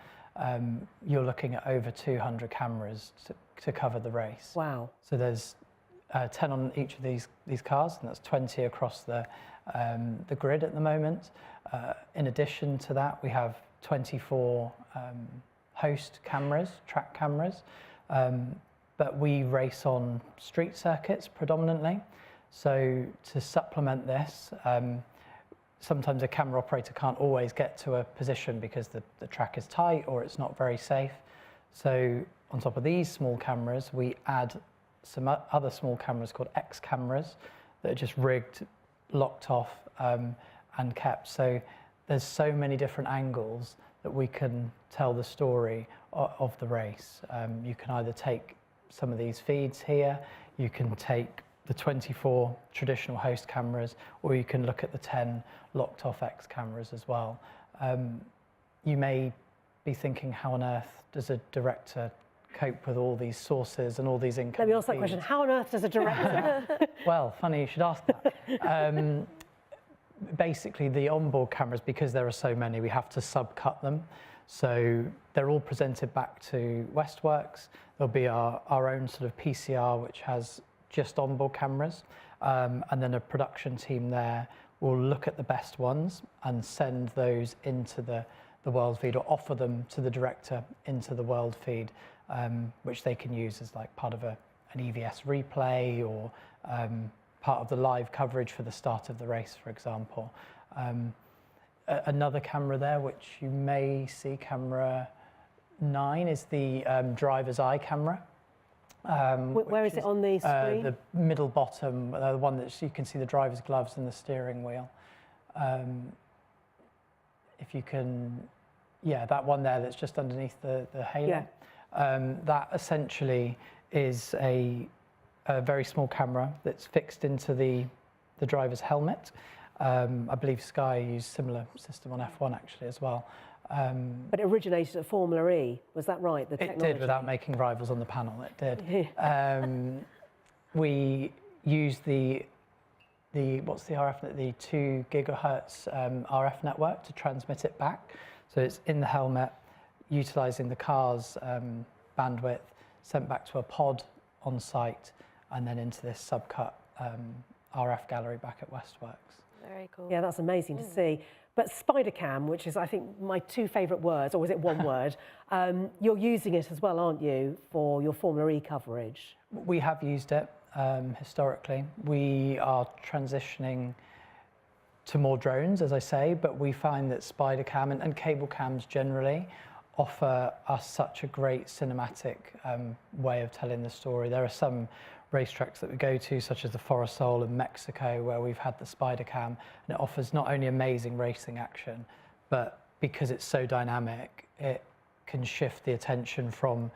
you're looking at over 200 cameras to cover the race. Wow. So there's 10 on each of these cars, and that's 20 across the grid at the moment. In addition to that, we have 24 host cameras, track cameras, but we race on street circuits predominantly. So to supplement this, sometimes a camera operator can't always get to a position because the track is tight or it's not very safe. So on top of these small cameras, we add some other small cameras called X cameras that are just rigged, locked off, and kept. So there's so many different angles that we can tell the story of the race. You can either take some of these feeds here, you can take the 24 traditional host cameras, or you can look at the 10 locked off X cameras as well. You may be thinking, how on earth does a director cope with all these sources and all these incoming Let me ask that feeds? question. How on earth does a director? Well, funny you should ask that. Basically, the onboard cameras, because there are so many, we have to subcut them. So they're all presented back to Westworks. There'll be our own sort of PCR, which has just onboard cameras. And then a production team there will look at the best ones and send those into the world feed, or offer them to the director into the world feed, which they can use as like part of an EVS replay, or part of the live coverage for the start of the race, for example. Another camera there, which you may see, camera 9, is the driver's eye camera. Where is it on the screen? The middle bottom, the one that you can see the driver's gloves and the steering wheel. If you can, that one there that's just underneath the halo. Yeah. That essentially is a very small camera that's fixed into the driver's helmet. I believe Sky used similar system on F1 actually as well. But it originated at Formula E, was that right? The technology? It did, without making rivals on the panel, it did. We use the what's the RF, the 2 gigahertz RF network to transmit it back. So it's in the helmet, utilising the car's bandwidth, sent back to a pod on site, and then into this subcut RF gallery back at Westworks. Very cool. Yeah, that's amazing to see. But Spider-Cam, which is, I think, my 2 favourite words, or was it one word, you're using it as well, aren't you, for your Formula E coverage? We have used it historically. We are transitioning to more drones, as I say, but we find that Spider-Cam and cable cams generally offer us such a great cinematic way of telling the story. There are some racetracks that we go to, such as the Forosol in Mexico, where we've had the Spider-Cam, and it offers not only amazing racing action, but because it's so dynamic, it can shift the attention from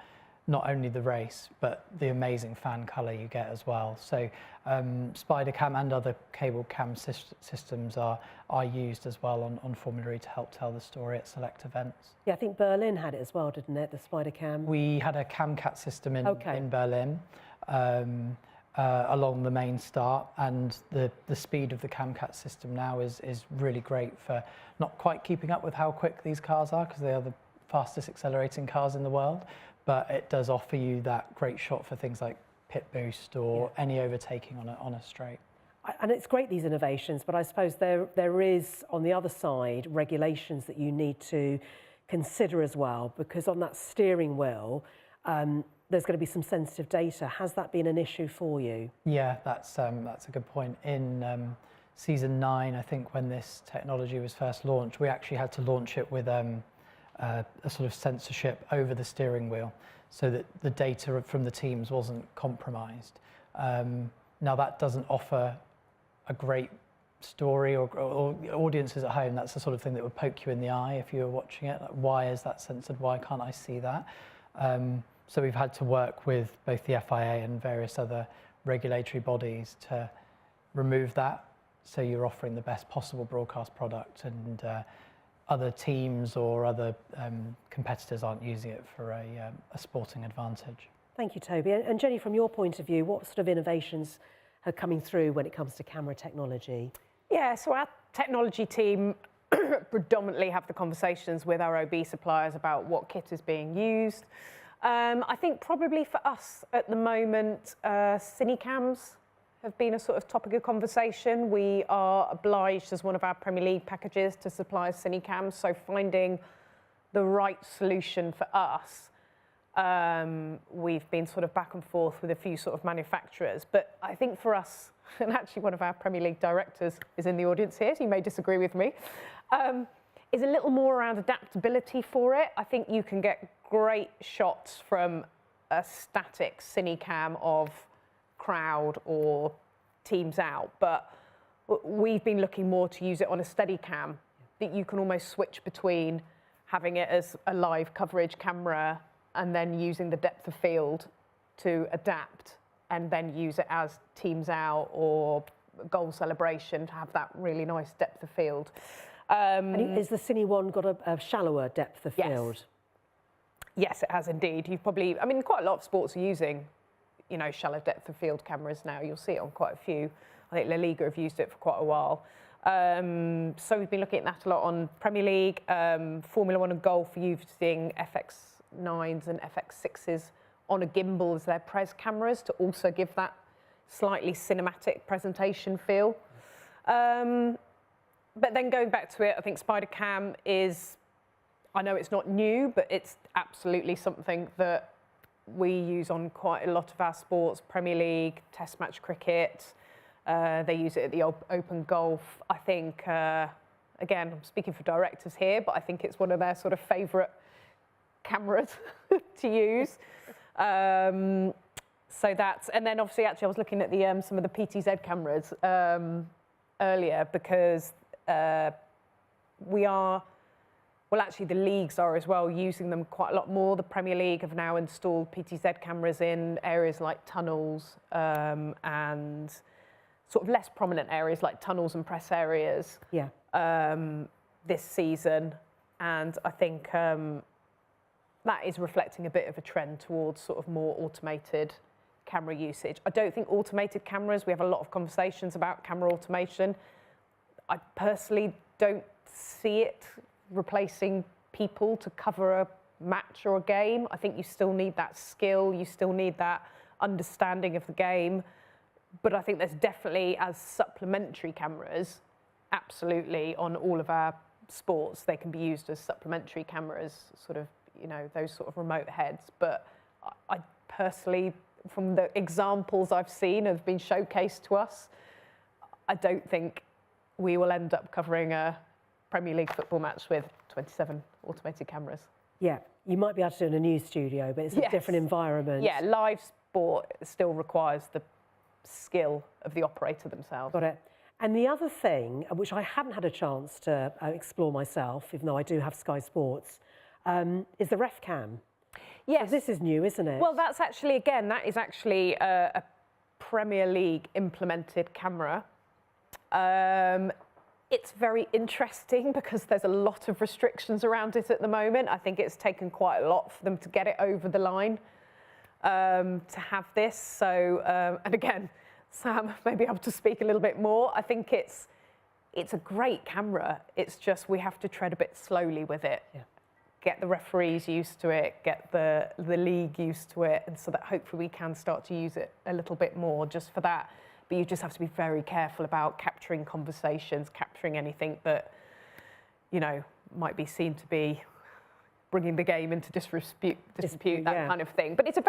not only the race, but the amazing fan colour you get as well. So Spider-Cam and other cable cam systems are used as well on Formula E to help tell the story at select events. Yeah, I think Berlin had it as well, didn't it, the Spider-Cam? We had a CamCat system in Berlin. along the main start, and the speed of the CamCat system now is really great for not quite keeping up with how quick these cars are, because they are the fastest accelerating cars in the world, but it does offer you that great shot for things like pit boost or any overtaking on a straight. And it's great, these innovations, but I suppose there is, on the other side, regulations that you need to consider as well, because on that steering wheel, there's going to be some sensitive data. Has that been an issue for you? Yeah, that's a good point. In season 9, I think, when this technology was first launched, we actually had to launch it with a sort of censorship over the steering wheel, so that the data from the teams wasn't compromised. Now, that doesn't offer a great story, or audiences at home, that's the sort of thing that would poke you in the eye if you were watching it. Like, why is that censored? Why can't I see that? So we've had to work with both the FIA and various other regulatory bodies to remove that, so you're offering the best possible broadcast product, and other teams or other competitors aren't using it for a sporting advantage. Thank you, Toby. And Jenny, from your point of view, what sort of innovations are coming through when it comes to camera technology? Yeah, so our technology team predominantly have the conversations with our OB suppliers about what kit is being used. I think probably for us at the moment, Cinecams have been a sort of topic of conversation. We are obliged as one of our Premier League packages to supply Cinecams, so finding the right solution for us. We've been sort of back and forth with a few sort of manufacturers, but I think for us, and actually one of our Premier League directors is in the audience here, so you may disagree with me, is a little more around adaptability for it. I think you can get great shots from a static Cinecam of crowd or teams out, but we've been looking more to use it on a steady cam, that you can almost switch between having it as a live coverage camera and then using the depth of field to adapt, and then use it as teams out or goal celebration to have that really nice depth of field. And is the Cine one got a shallower depth of field? Yes, it has indeed. You've probably, I mean, quite a lot of sports are using, you know, shallow depth of field cameras now. You'll see it on quite a few. I think La Liga have used it for quite a while. So we've been looking at that a lot on Premier League, Formula 1 and golf, using FX9s and FX6s on a gimbal as their pres cameras to also give that slightly cinematic presentation feel. But then going back to it, I think SpiderCam is, I know it's not new, but it's absolutely something that we use on quite a lot of our sports, Premier League, Test match cricket. They use it at the Open Golf. I think, again, I'm speaking for directors here, but I think it's one of their sort of favourite cameras to use. So that's, and then obviously actually I was looking at the some of the PTZ cameras earlier, because we are, well actually the leagues are as well using them quite a lot more. The Premier League have now installed PTZ cameras in areas like tunnels and sort of less prominent areas like tunnels and press areas this season. And I think that is reflecting a bit of a trend towards sort of more automated camera usage. I don't think automated cameras, we have a lot of conversations about camera automation. I personally don't see it replacing people to cover a match or a game. I think you still need that skill, you still need that understanding of the game. But I think there's definitely, as supplementary cameras, absolutely on all of our sports, they can be used as supplementary cameras, sort of, you know, those sort of remote heads. But I personally, from the examples I've seen have been showcased to us, I don't think we will end up covering a Premier League football match with 27 automated cameras. Yeah, you might be able to do it in a news studio, but it's a different environment. Yeah, live sport still requires the skill of the operator themselves. Got it. And the other thing, which I haven't had a chance to explore myself, even though I do have Sky Sports, is the ref cam. Yes. So this is new, isn't it? Well, that's actually, again, that is actually a Premier League implemented camera. It's very interesting because there's a lot of restrictions around it at the moment. I think it's taken quite a lot for them to get it over the line. to have this. So, and again, Sam may be able to speak a little bit more. I think it's a great camera. It's just we have to tread a bit slowly with it. Yeah. Get the referees used to it, get the league used to it, and so that hopefully we can start to use it a little bit more just for that. But you just have to be very careful about capturing conversations, capturing anything that, you know, might be seen to be bringing the game into disrepute, that kind of thing. But it's a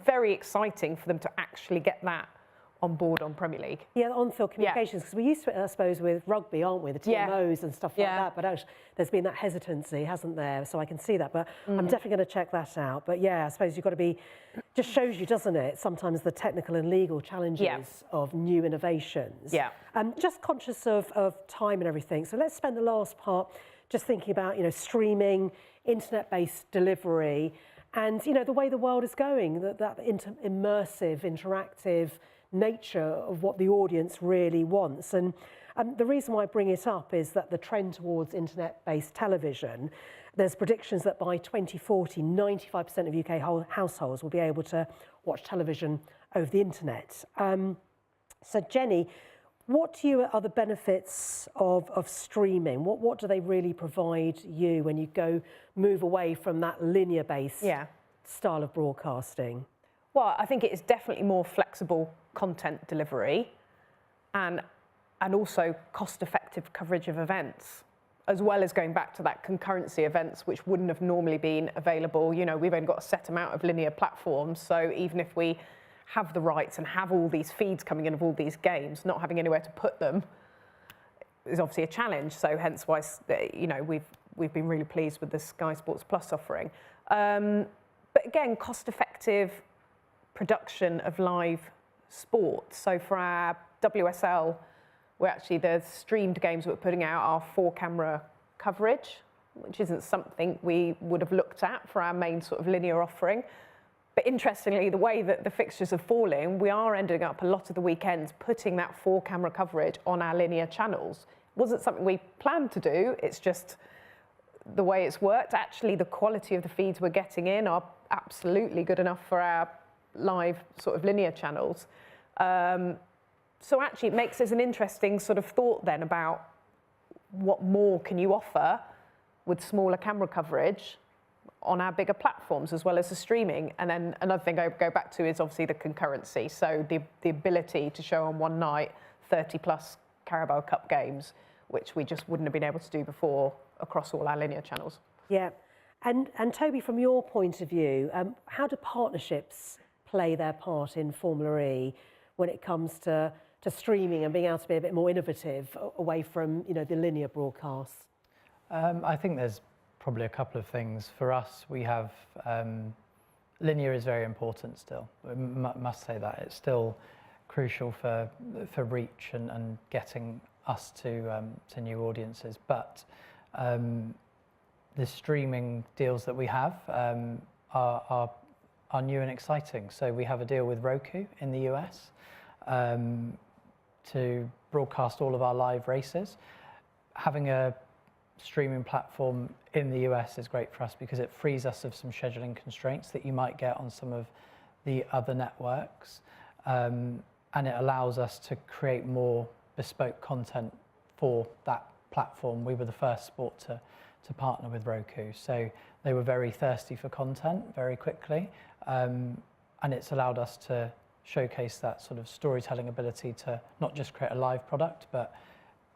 very exciting for them to actually get that on board on Premier League. Yeah, on-field communications, because we're used to it, I suppose, with rugby, aren't we? The TMOs and stuff like that. But actually, there's been that hesitancy, hasn't there? So I can see that. But I'm definitely going to check that out. But yeah, I suppose you've got to be, just shows you, doesn't it, sometimes the technical and legal challenges of new innovations. Yeah. Just conscious of time and everything. So let's spend the last part just thinking about, you know, streaming, internet-based delivery, and, you know, the way the world is going, that immersive, interactive nature of what the audience really wants. And the reason why I bring it up is that the trend towards internet-based television, there's predictions that by 2040, 95% of UK households will be able to watch television over the internet. So Jennie, what to you are the benefits of streaming? What do they really provide you when you move away from that linear-based style of broadcasting? Well, I think it is definitely more flexible content delivery and also cost-effective coverage of events, as well as going back to that concurrency events, which wouldn't have normally been available. You know, we've only got a set amount of linear platforms, so even if we have the rights and have all these feeds coming in of all these games, not having anywhere to put them is obviously a challenge. So hence why, you know, we've been really pleased with the Sky Sports Plus offering. But again, cost-effective production of live sport. So for our WSL, the streamed games we're putting out are 4-camera coverage, which isn't something we would have looked at for our main sort of linear offering. But interestingly, the way that the fixtures are falling, we are ending up a lot of the weekends putting that 4-camera coverage on our linear channels. It wasn't something we planned to do, it's just the way it's worked. Actually, the quality of the feeds we're getting in are absolutely good enough for our live sort of linear channels. So actually it makes us an interesting sort of thought then about what more can you offer with smaller camera coverage on our bigger platforms as well as the streaming. And then another thing I go back to is obviously the concurrency. So the ability to show on one night 30 plus Carabao Cup games, which we just wouldn't have been able to do before across all our linear channels. Yeah. And Toby, from your point of view, how do partnerships play their part in Formula E when it comes to streaming and being able to be a bit more innovative away from, you know, the linear broadcasts? I think there's probably a couple of things. For us, we have linear is very important still. I must say that it's still crucial for reach and getting us to new audiences. But the streaming deals that we have are new and exciting. So we have a deal with Roku in the US to broadcast all of our live races. Having a streaming platform in the US is great for us because it frees us of some scheduling constraints that you might get on some of the other networks. And it allows us to create more bespoke content for that platform. We were the first sport to partner with Roku. So they were very thirsty for content very quickly. And it's allowed us to showcase that sort of storytelling ability to not just create a live product, but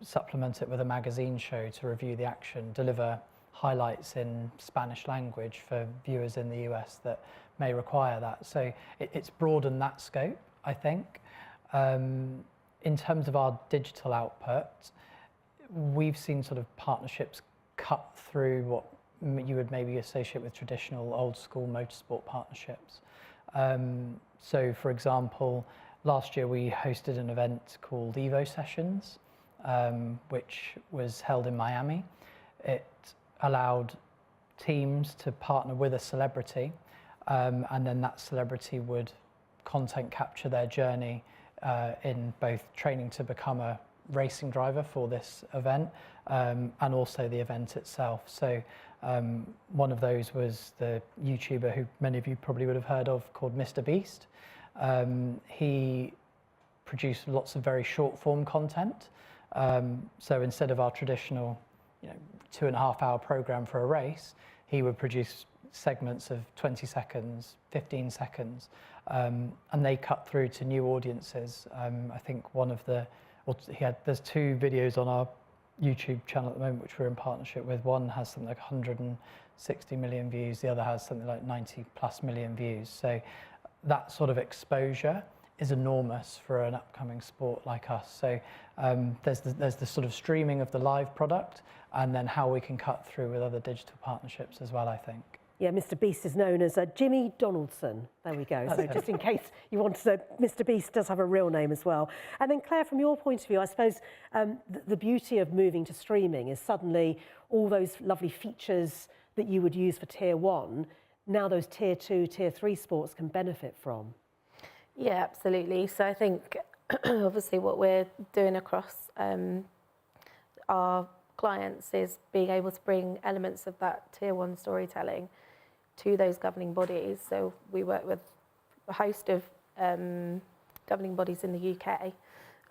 supplement it with a magazine show to review the action, deliver highlights in Spanish language for viewers in the US that may require that. So it's broadened that scope, I think. In terms of our digital output, we've seen sort of partnerships cut through what you would maybe associate with traditional old school motorsport partnerships. So for example, last year we hosted an event called Evo Sessions, which was held in Miami. It allowed teams to partner with a celebrity, and then that celebrity would content capture their journey in both training to become a racing driver for this event, and also the event itself. So one of those was the YouTuber who many of you probably would have heard of, called Mr. Beast. He produced lots of very short form content. So instead of our traditional 2.5 hour program for a race, he would produce segments of 20 seconds, 15 seconds, and they cut through to new audiences. I think there's 2 videos on our YouTube channel at the moment which we're in partnership with. One has something like 160 million views, the other has something like 90+ million views. So that sort of exposure is enormous for an upcoming sport like us. So there's the sort of streaming of the live product, and then how we can cut through with other digital partnerships as well, I think. Yeah, Mr. Beast is known as Jimmy Donaldson. There we go. So just in case you want to know, Mr. Beast does have a real name as well. And then Claire, from your point of view, I suppose the beauty of moving to streaming is suddenly all those lovely features that you would use for Tier 1, now those Tier 2, Tier 3 sports can benefit from. Yeah, absolutely. So I think obviously what we're doing across our clients is being able to bring elements of that Tier 1 storytelling to those governing bodies. So we work with a host of governing bodies in the UK,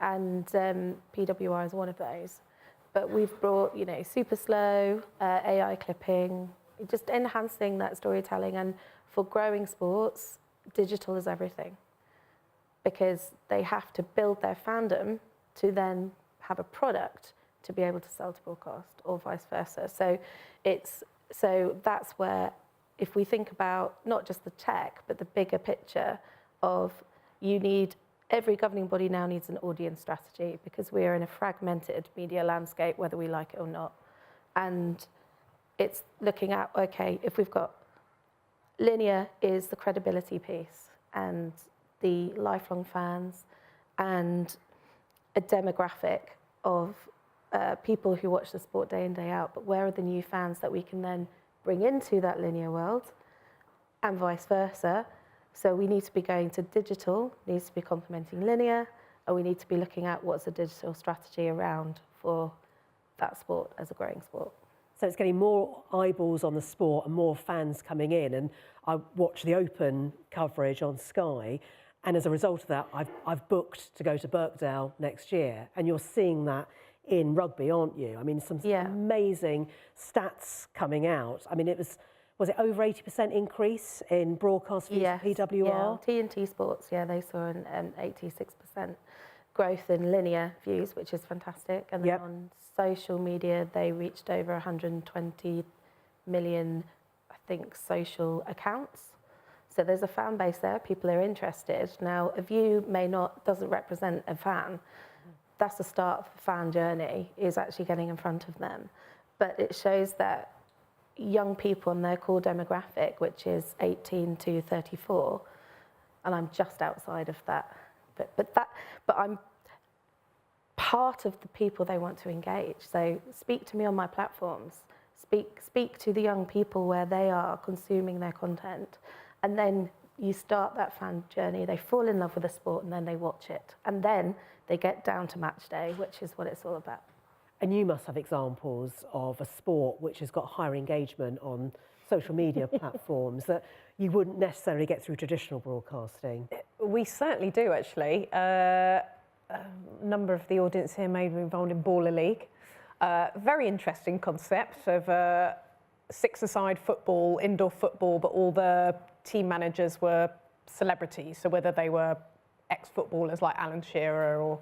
and PWR is one of those. But we've brought, super slow, AI clipping, just enhancing that storytelling. And for growing sports, digital is everything, because they have to build their fandom to then have a product to be able to sell to broadcast, or vice versa. So that's where, if we think about not just the tech, but the bigger picture of every governing body now needs an audience strategy, because we are in a fragmented media landscape, whether we like it or not. And it's looking at, okay, if we've got linear is the credibility piece and the lifelong fans and a demographic of people who watch the sport day in, day out, but where are the new fans that we can then bring into that linear world, and vice versa. So we need to be going to digital, needs to be complementing linear, and we need to be looking at what's the digital strategy around for that sport as a growing sport. So it's getting more eyeballs on the sport and more fans coming in. And I watch the Open coverage on Sky, and as a result of that, I've booked to go to Birkdale next year. And you're seeing that in rugby, aren't you? I mean, some amazing stats coming out. I mean, was it over 80% increase in broadcast views for PWR? Yeah, TNT Sports, they saw an 86% growth in linear views, which is fantastic. And then on social media, they reached over 120 million, I think, social accounts. So there's a fan base there, people are interested. Now, a view doesn't represent a fan. That's the start of the fan journey, is actually getting in front of them. But it shows that young people in their core demographic, which is 18 to 34, and I'm just outside of that. But I'm part of the people they want to engage. So speak to me on my platforms. Speak to the young people where they are consuming their content, and then you start that fan journey. They fall in love with the sport, and then they watch it, and then they get down to match day, which is what it's all about. And you must have examples of a sport which has got higher engagement on social media platforms that you wouldn't necessarily get through traditional broadcasting. We certainly do, actually. A number of the audience here may be involved in Baller League. Very interesting concept of six-a-side football, indoor football, but all the team managers were celebrities. So whether they were ex-footballers like Alan Shearer or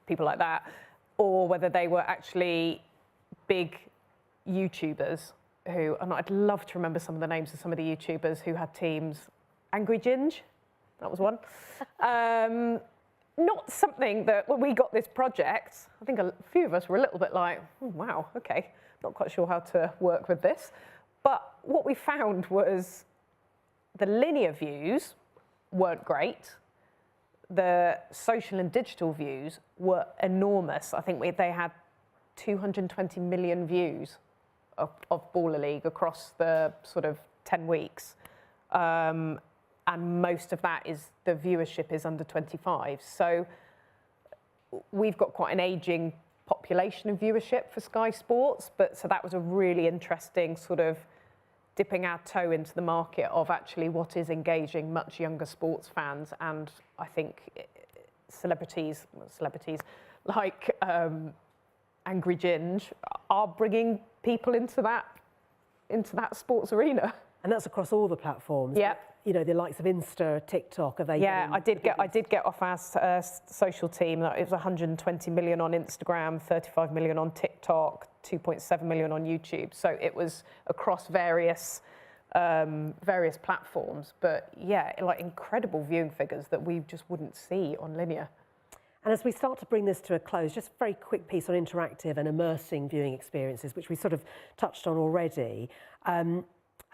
people like that, or whether they were actually big YouTubers who, and I'd love to remember some of the names of some of the YouTubers who had teams. Angry Ginge, that was one. Not something that, when we got this project, I think a few of us were a little bit like, oh, wow, okay, not quite sure how to work with this. But what we found was the linear views weren't great. The social and digital views were enormous. I think they had 220 million views of Baller League across the sort of 10 weeks. And and most of that is, the viewership is under 25. So we've got quite an ageing population of viewership for Sky Sports, but so that was a really interesting sort of dipping our toe into the market of actually what is engaging much younger sports fans. And I think celebrities like Angry Ginge are bringing people into that sports arena. And that's across all the platforms. Yeah. You know, the likes of Insta, TikTok, are they? Yeah, I did get off our social team that it was 120 million on Instagram, 35 million on TikTok, 2.7 million on YouTube. So it was across various platforms. But yeah, like incredible viewing figures that we just wouldn't see on linear. And as we start to bring this to a close, just a very quick piece on interactive and immersing viewing experiences, which we sort of touched on already.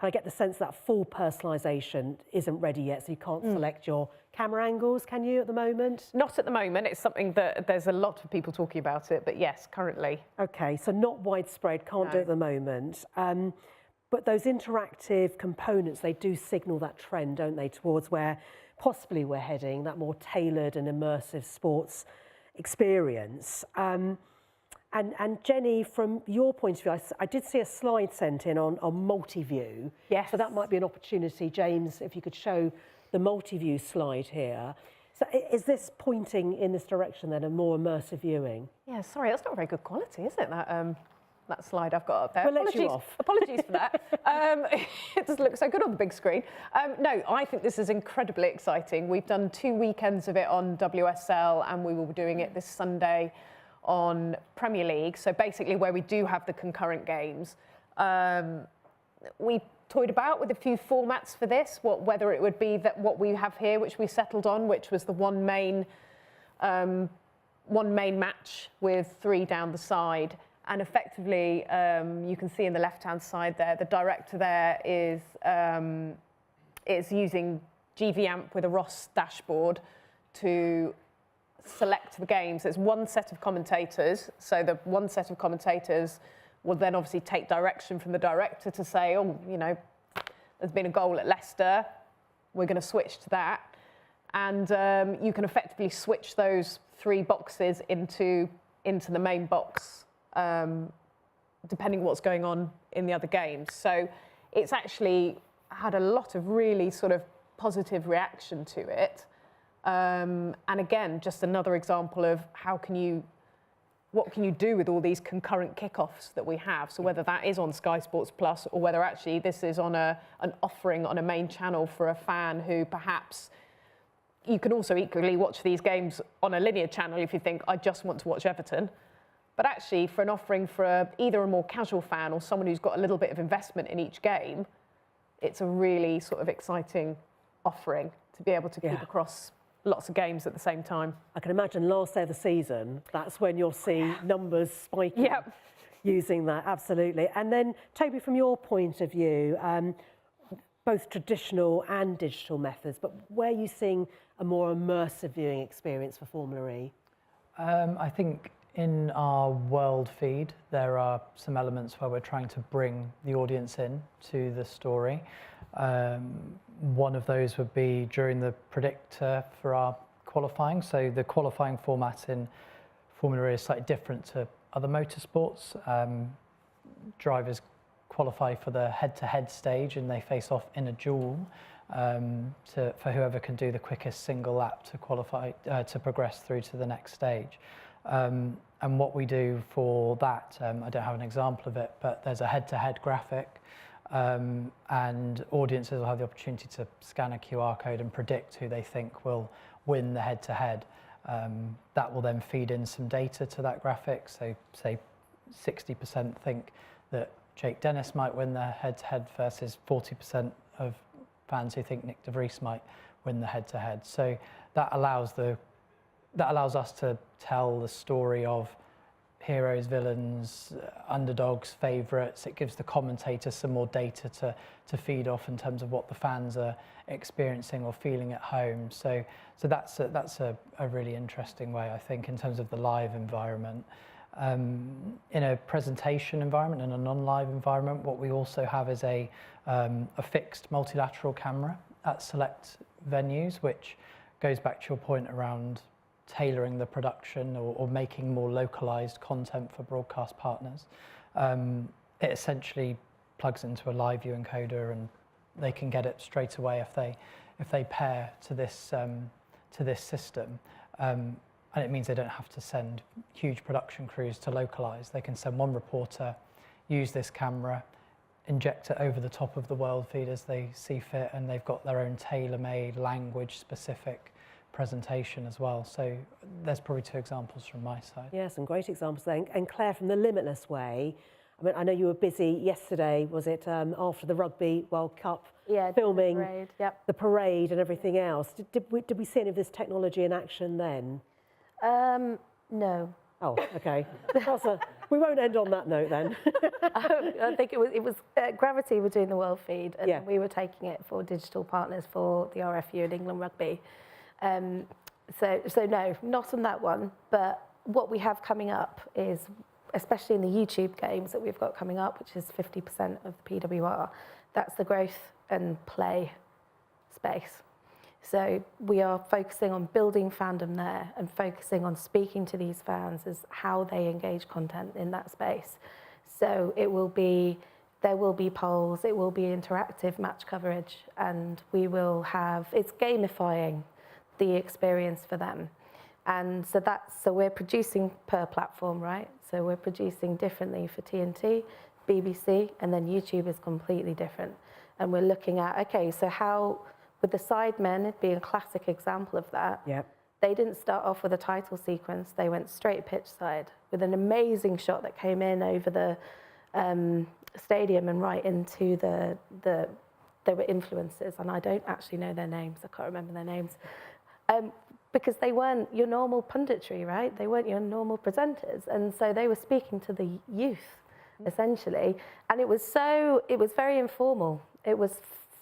I get the sense that full personalisation isn't ready yet, so you can't select your camera angles, can you, at the moment? Not at the moment. It's something that there's a lot of people talking about it, but yes, currently. Okay, so not widespread, can't do it at the moment. But those interactive components, they do signal that trend, don't they, towards where possibly we're heading, that more tailored and immersive sports experience. And Jenny, from your point of view, I did see a slide sent in on multi-view. Yes. So that might be an opportunity, James, if you could show the multi-view slide here. So is this pointing in this direction then, of more immersive viewing? Yeah, sorry, that's not very good quality, is it, that slide I've got up there? We'll let you off. Apologies for that. It doesn't look so good on the big screen. No, I think this is incredibly exciting. We've done 2 weekends of it on WSL, and we will be doing it this Sunday on Premier League, so basically where we do have the concurrent games. We toyed about with a few formats for this, whether it would be that what we have here, which we settled on, which was the one main match with 3 down the side. And effectively, you can see in the left-hand side there, the director there is using GVAMP with a ROS dashboard to select the games. There's one set of commentators, so the one set of commentators will then obviously take direction from the director to say, oh, you know, there's been a goal at Leicester, we're going to switch to that. And you can effectively switch those 3 boxes into the main box, depending what's going on in the other games. So it's actually had a lot of really sort of positive reaction to it. And again, just another example of what can you do with all these concurrent kickoffs that we have? So whether that is on Sky Sports Plus, or whether actually this is on an offering on a main channel for a fan who perhaps, you can also equally watch these games on a linear channel if you think, I just want to watch Everton. But actually, for an offering for either a more casual fan or someone who's got a little bit of investment in each game, it's a really sort of exciting offering to be able to keep across lots of games at the same time. I can imagine last day of the season, that's when you'll see numbers spiking using that, absolutely. And then, Toby, from your point of view, both traditional and digital methods, but where are you seeing a more immersive viewing experience for Formula E? I think in our world feed, there are some elements where we're trying to bring the audience in to the story. One of those would be during the predictor for our qualifying. So the qualifying format in Formula E is slightly different to other motorsports. Drivers qualify for the head-to-head stage, and they face off in a duel for whoever can do the quickest single lap to qualify to progress through to the next stage. And what we do for that, I don't have an example of it, but there's a head-to-head graphic. And audiences will have the opportunity to scan a QR code and predict who they think will win the head-to-head. That will then feed in some data to that graphic. So say 60% think that Jake Dennis might win the head-to-head versus 40% of fans who think Nick de Vries might win the head-to-head. So that allows us to tell the story of heroes, villains, underdogs, favourites. It gives the commentators some more data to feed off in terms of what the fans are experiencing or feeling at home. So that's a really interesting way, I think, in terms of the live environment. In a presentation environment and a non-live environment, what we also have is a fixed multilateral camera at select venues, which goes back to your point around tailoring the production or making more localized content for broadcast partners. It essentially plugs into a live view encoder, and they can get it straight away if they pair to this system. And it means they don't have to send huge production crews to localize. They can send one reporter, use this camera, inject it over the top of the world feed as they see fit, and they've got their own tailor-made, language-specific presentation as well. So there's probably 2 examples from my side. Yeah, some great examples there. And Claire, from the Limitless way, I mean, I know you were busy yesterday, was it, after the Rugby World Cup, filming the parade and everything else. Did we see any of this technology in action then? No. Oh, okay. We won't end on that note then. I think it was Gravity were doing the world feed, and we were taking it for digital partners for the RFU and England Rugby. So no, not on that one. But what we have coming up is, especially in the YouTube games that we've got coming up, which is 50% of the PWR, that's the growth and play space. So we are focusing on building fandom there and focusing on speaking to these fans as how they engage content in that space. So there will be polls, it will be interactive match coverage, and it's gamifying the experience for them. And so we're producing per platform, right? So we're producing differently for TNT, BBC, and then YouTube is completely different. And we're looking at, okay, so how, with the Sidemen being a classic example of that, they didn't start off with a title sequence, they went straight pitch side with an amazing shot that came in over the stadium and right into there were influencers, and I don't actually know their names, I can't remember their names. Because they weren't your normal punditry, right? They weren't your normal presenters. And so they were speaking to the youth, essentially. And it was very informal. It was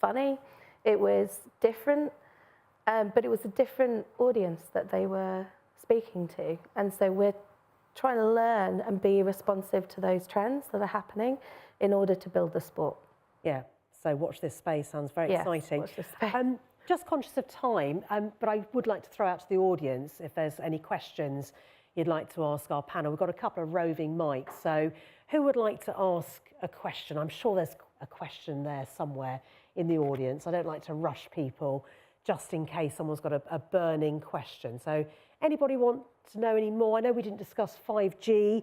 funny, it was different, but it was a different audience that they were speaking to. And so we're trying to learn and be responsive to those trends that are happening in order to build the sport. Yeah, so watch this space, sounds very exciting. Watch this space. Just conscious of time, but I would like to throw out to the audience if there's any questions you'd like to ask our panel. We've got a couple of roving mics, so who would like to ask a question? I'm sure there's a question there somewhere in the audience. I don't like to rush people just in case someone's got a burning question. So anybody want to know any more? I know we didn't discuss 5G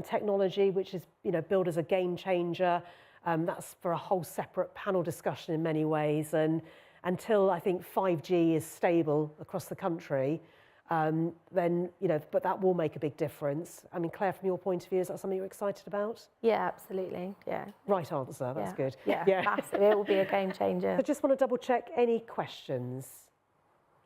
technology, which is billed as a game changer. That's for a whole separate panel discussion in many ways, and until I think 5G is stable across the country, then, but that will make a big difference. I mean, Claire, from your point of view, is that something you're excited about? Yeah, absolutely, yeah. Right answer, that's good. Yeah, massive. It will be a game changer. I just want to double check, any questions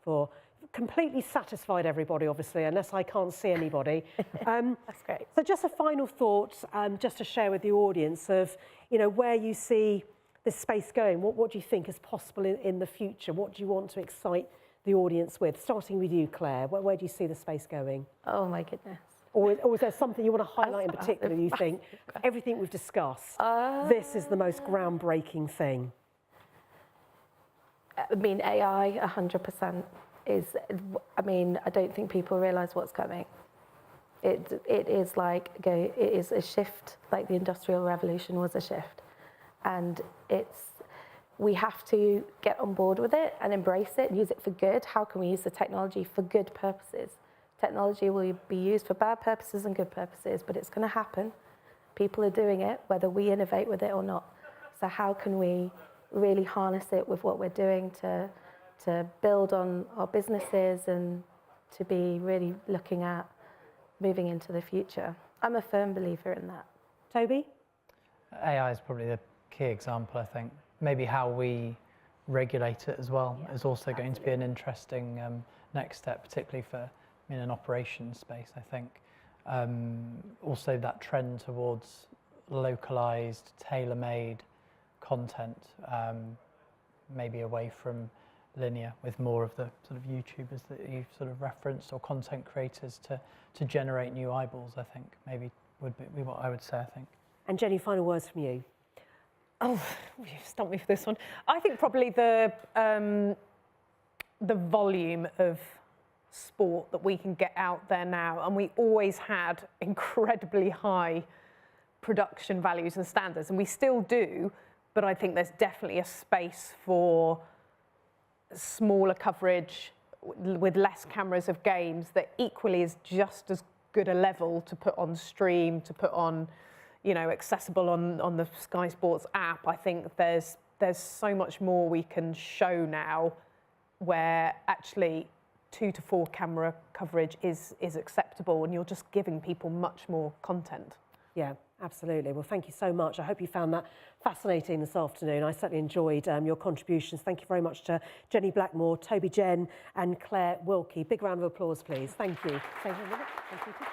for, completely satisfied everybody, obviously, unless I can't see anybody. That's great. So just a final thought, just to share with the audience of, where you see this space going. What do you think is possible in the future? What do you want to excite the audience with? Starting with you, Claire, where do you see the space going? Oh my goodness. Or is there something you want to highlight in particular you think, everything we've discussed, this is the most groundbreaking thing? I mean, AI, 100% is, I don't think people realise what's coming. It is a shift, like the Industrial Revolution was a shift. And we have to get on board with it and embrace it, use it for good. How can we use the technology for good purposes? Technology will be used for bad purposes and good purposes, but it's going to happen. People are doing it, whether we innovate with it or not. So how can we really harness it with what we're doing to build on our businesses and to be really looking at moving into the future? I'm a firm believer in that. Toby? AI is probably the key example, I think. Maybe how we regulate it as well is also going to be an interesting next step, particularly for an operations space, I think. Also that trend towards localized, tailor-made content, maybe away from linear, with more of the sort of YouTubers that you've sort of referenced, or content creators to generate new eyeballs, I think, maybe would be what I would say, I think. And Jenny, final words from you. Oh, you stumped me for this one. I think probably the volume of sport that we can get out there now, and we always had incredibly high production values and standards, and we still do, but I think there's definitely a space for smaller coverage with less cameras of games that equally is just as good a level to put on stream, to put on, you know, accessible on the Sky Sports app. I think there's so much more we can show now where actually 2 to 4 camera coverage is acceptable, and you're just giving people much more content. Yeah, absolutely. Well, thank you so much. I hope you found that fascinating this afternoon. I certainly enjoyed your contributions. Thank you very much to Jennie Blackmore, Toby, Jenn and Claire Wilkie. Big round of applause, please. Thank you. Thank you.